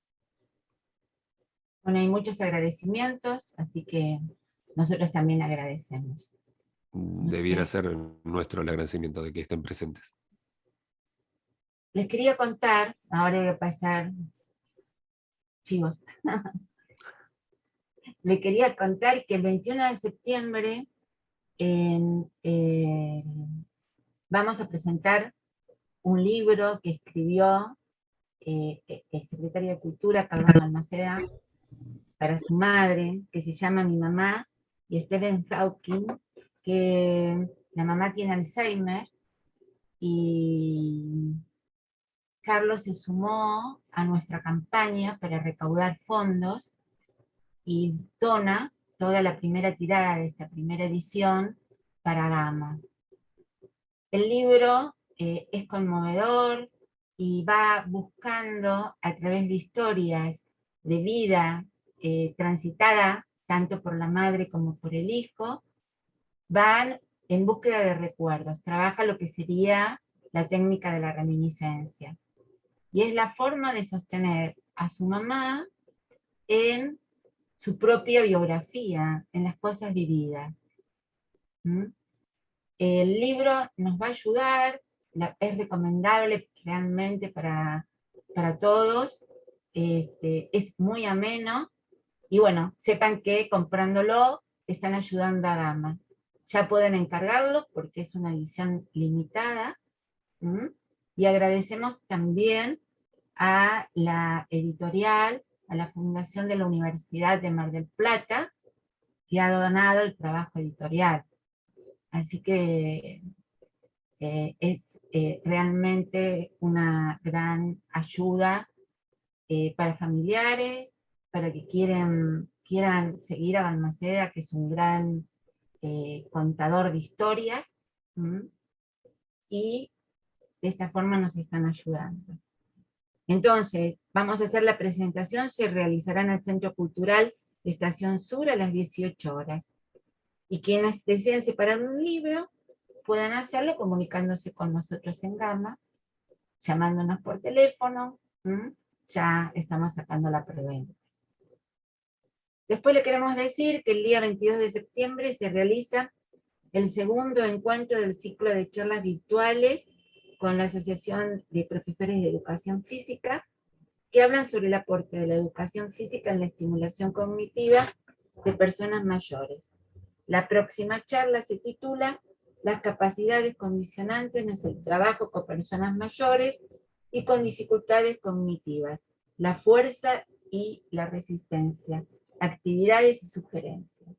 Bueno, hay muchos agradecimientos, así que nosotros también agradecemos. Debiera ser nuestro el agradecimiento de que estén presentes. Les quería contar, ahora voy a pasar chivos. Les quería contar que el 21 de septiembre vamos a presentar un libro que escribió el secretario de Cultura, Carlos Balmaceda, para su madre, que se llama Mi Mamá, y Stephen Hawking, que la mamá tiene Alzheimer, y Carlos se sumó a nuestra campaña para recaudar fondos y dona toda la primera tirada de esta primera edición para Gama. El libro es conmovedor y va buscando a través de historias de vida transitada tanto por la madre como por el hijo, van en búsqueda de recuerdos, trabaja lo que sería la técnica de la reminiscencia. Y es la forma de sostener a su mamá en su propia biografía, en las cosas vividas. ¿Mm? El libro nos va a ayudar, es recomendable realmente para todos, es muy ameno, y bueno, sepan que comprándolo están ayudando a Gama. Ya pueden encargarlo porque es una edición limitada, y agradecemos también a la editorial, a la Fundación de la Universidad de Mar del Plata, que ha donado el trabajo editorial. Así que es realmente una gran ayuda para familiares, para que quieran seguir a Balmaceda, que es un gran contador de historias, y de esta forma nos están ayudando. Entonces, vamos a hacer la presentación, se realizará en el Centro Cultural Estación Sur a las 18 horas. Y quienes deseen separar un libro, pueden hacerlo comunicándose con nosotros en Gama, llamándonos por teléfono, ya estamos sacando la preventa. Después le queremos decir que el día 22 de septiembre se realiza el segundo encuentro del ciclo de charlas virtuales con la Asociación de Profesores de Educación Física, que hablan sobre el aporte de la educación física en la estimulación cognitiva de personas mayores. La próxima charla se titula Las capacidades condicionantes en el trabajo con personas mayores y con dificultades cognitivas, la fuerza y la resistencia, actividades y sugerencias.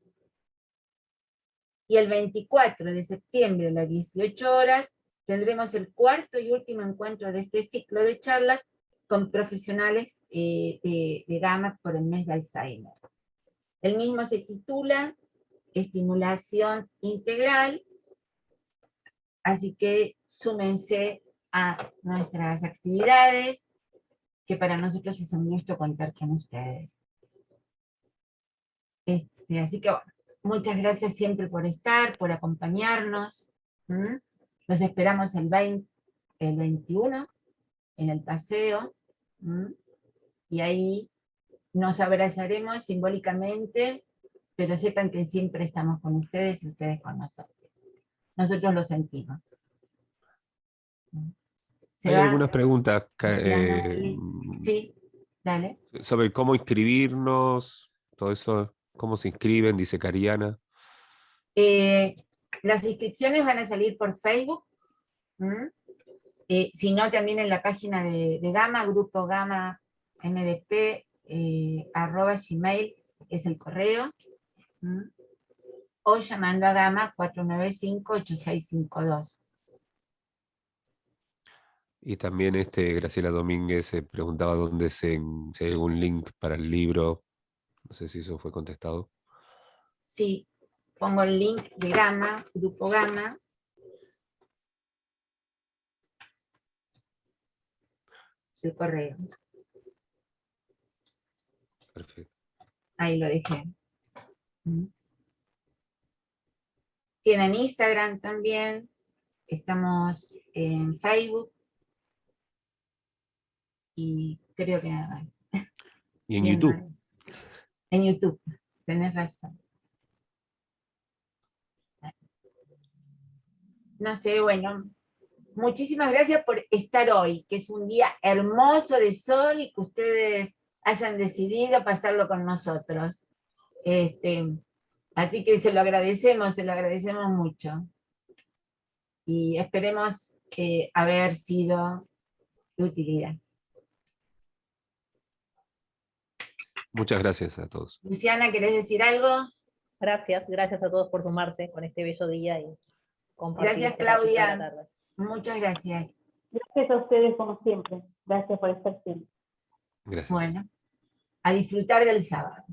Y el 24 de septiembre a las 18 horas tendremos el cuarto y último encuentro de este ciclo de charlas con profesionales de Gama por el mes de Alzheimer. El mismo se titula Estimulación Integral, así que súmense a nuestras actividades, que para nosotros es un gusto contar con ustedes. Así que bueno, muchas gracias siempre por estar, por acompañarnos. Los esperamos el 21 en el paseo, y ahí nos abrazaremos simbólicamente, pero sepan que siempre estamos con ustedes y ustedes con nosotros. Nosotros lo sentimos. Hay algunas preguntas Sí, dale. sobre cómo inscribirnos, todo eso, cómo se inscriben, dice Cariana. Las inscripciones van a salir por Facebook, si no también en la página de Gama, Grupo Gama MDP, @gmail es el correo, o llamando a Gama 495-8652. Y también Graciela Domínguez se preguntaba si hay algún link para el libro. No sé si eso fue contestado. Sí, pongo el link de Gama, Grupo Gama. El correo. Perfecto. Ahí lo dejé. Tienen Instagram también. Estamos en Facebook. Y creo que nada más. Y en YouTube. En YouTube, tenés razón. No sé, bueno, muchísimas gracias por estar hoy, que es un día hermoso de sol y que ustedes hayan decidido pasarlo con nosotros. Así que se lo agradecemos mucho. Y esperemos haber sido de utilidad. Muchas gracias a todos. Luciana, ¿querés decir algo? Gracias a todos por sumarse con este bello día y compartir. Gracias, este ratito de la Claudia. tarde. Muchas gracias. Gracias a ustedes como siempre. Gracias por estar siempre. Gracias. Bueno, a disfrutar del sábado.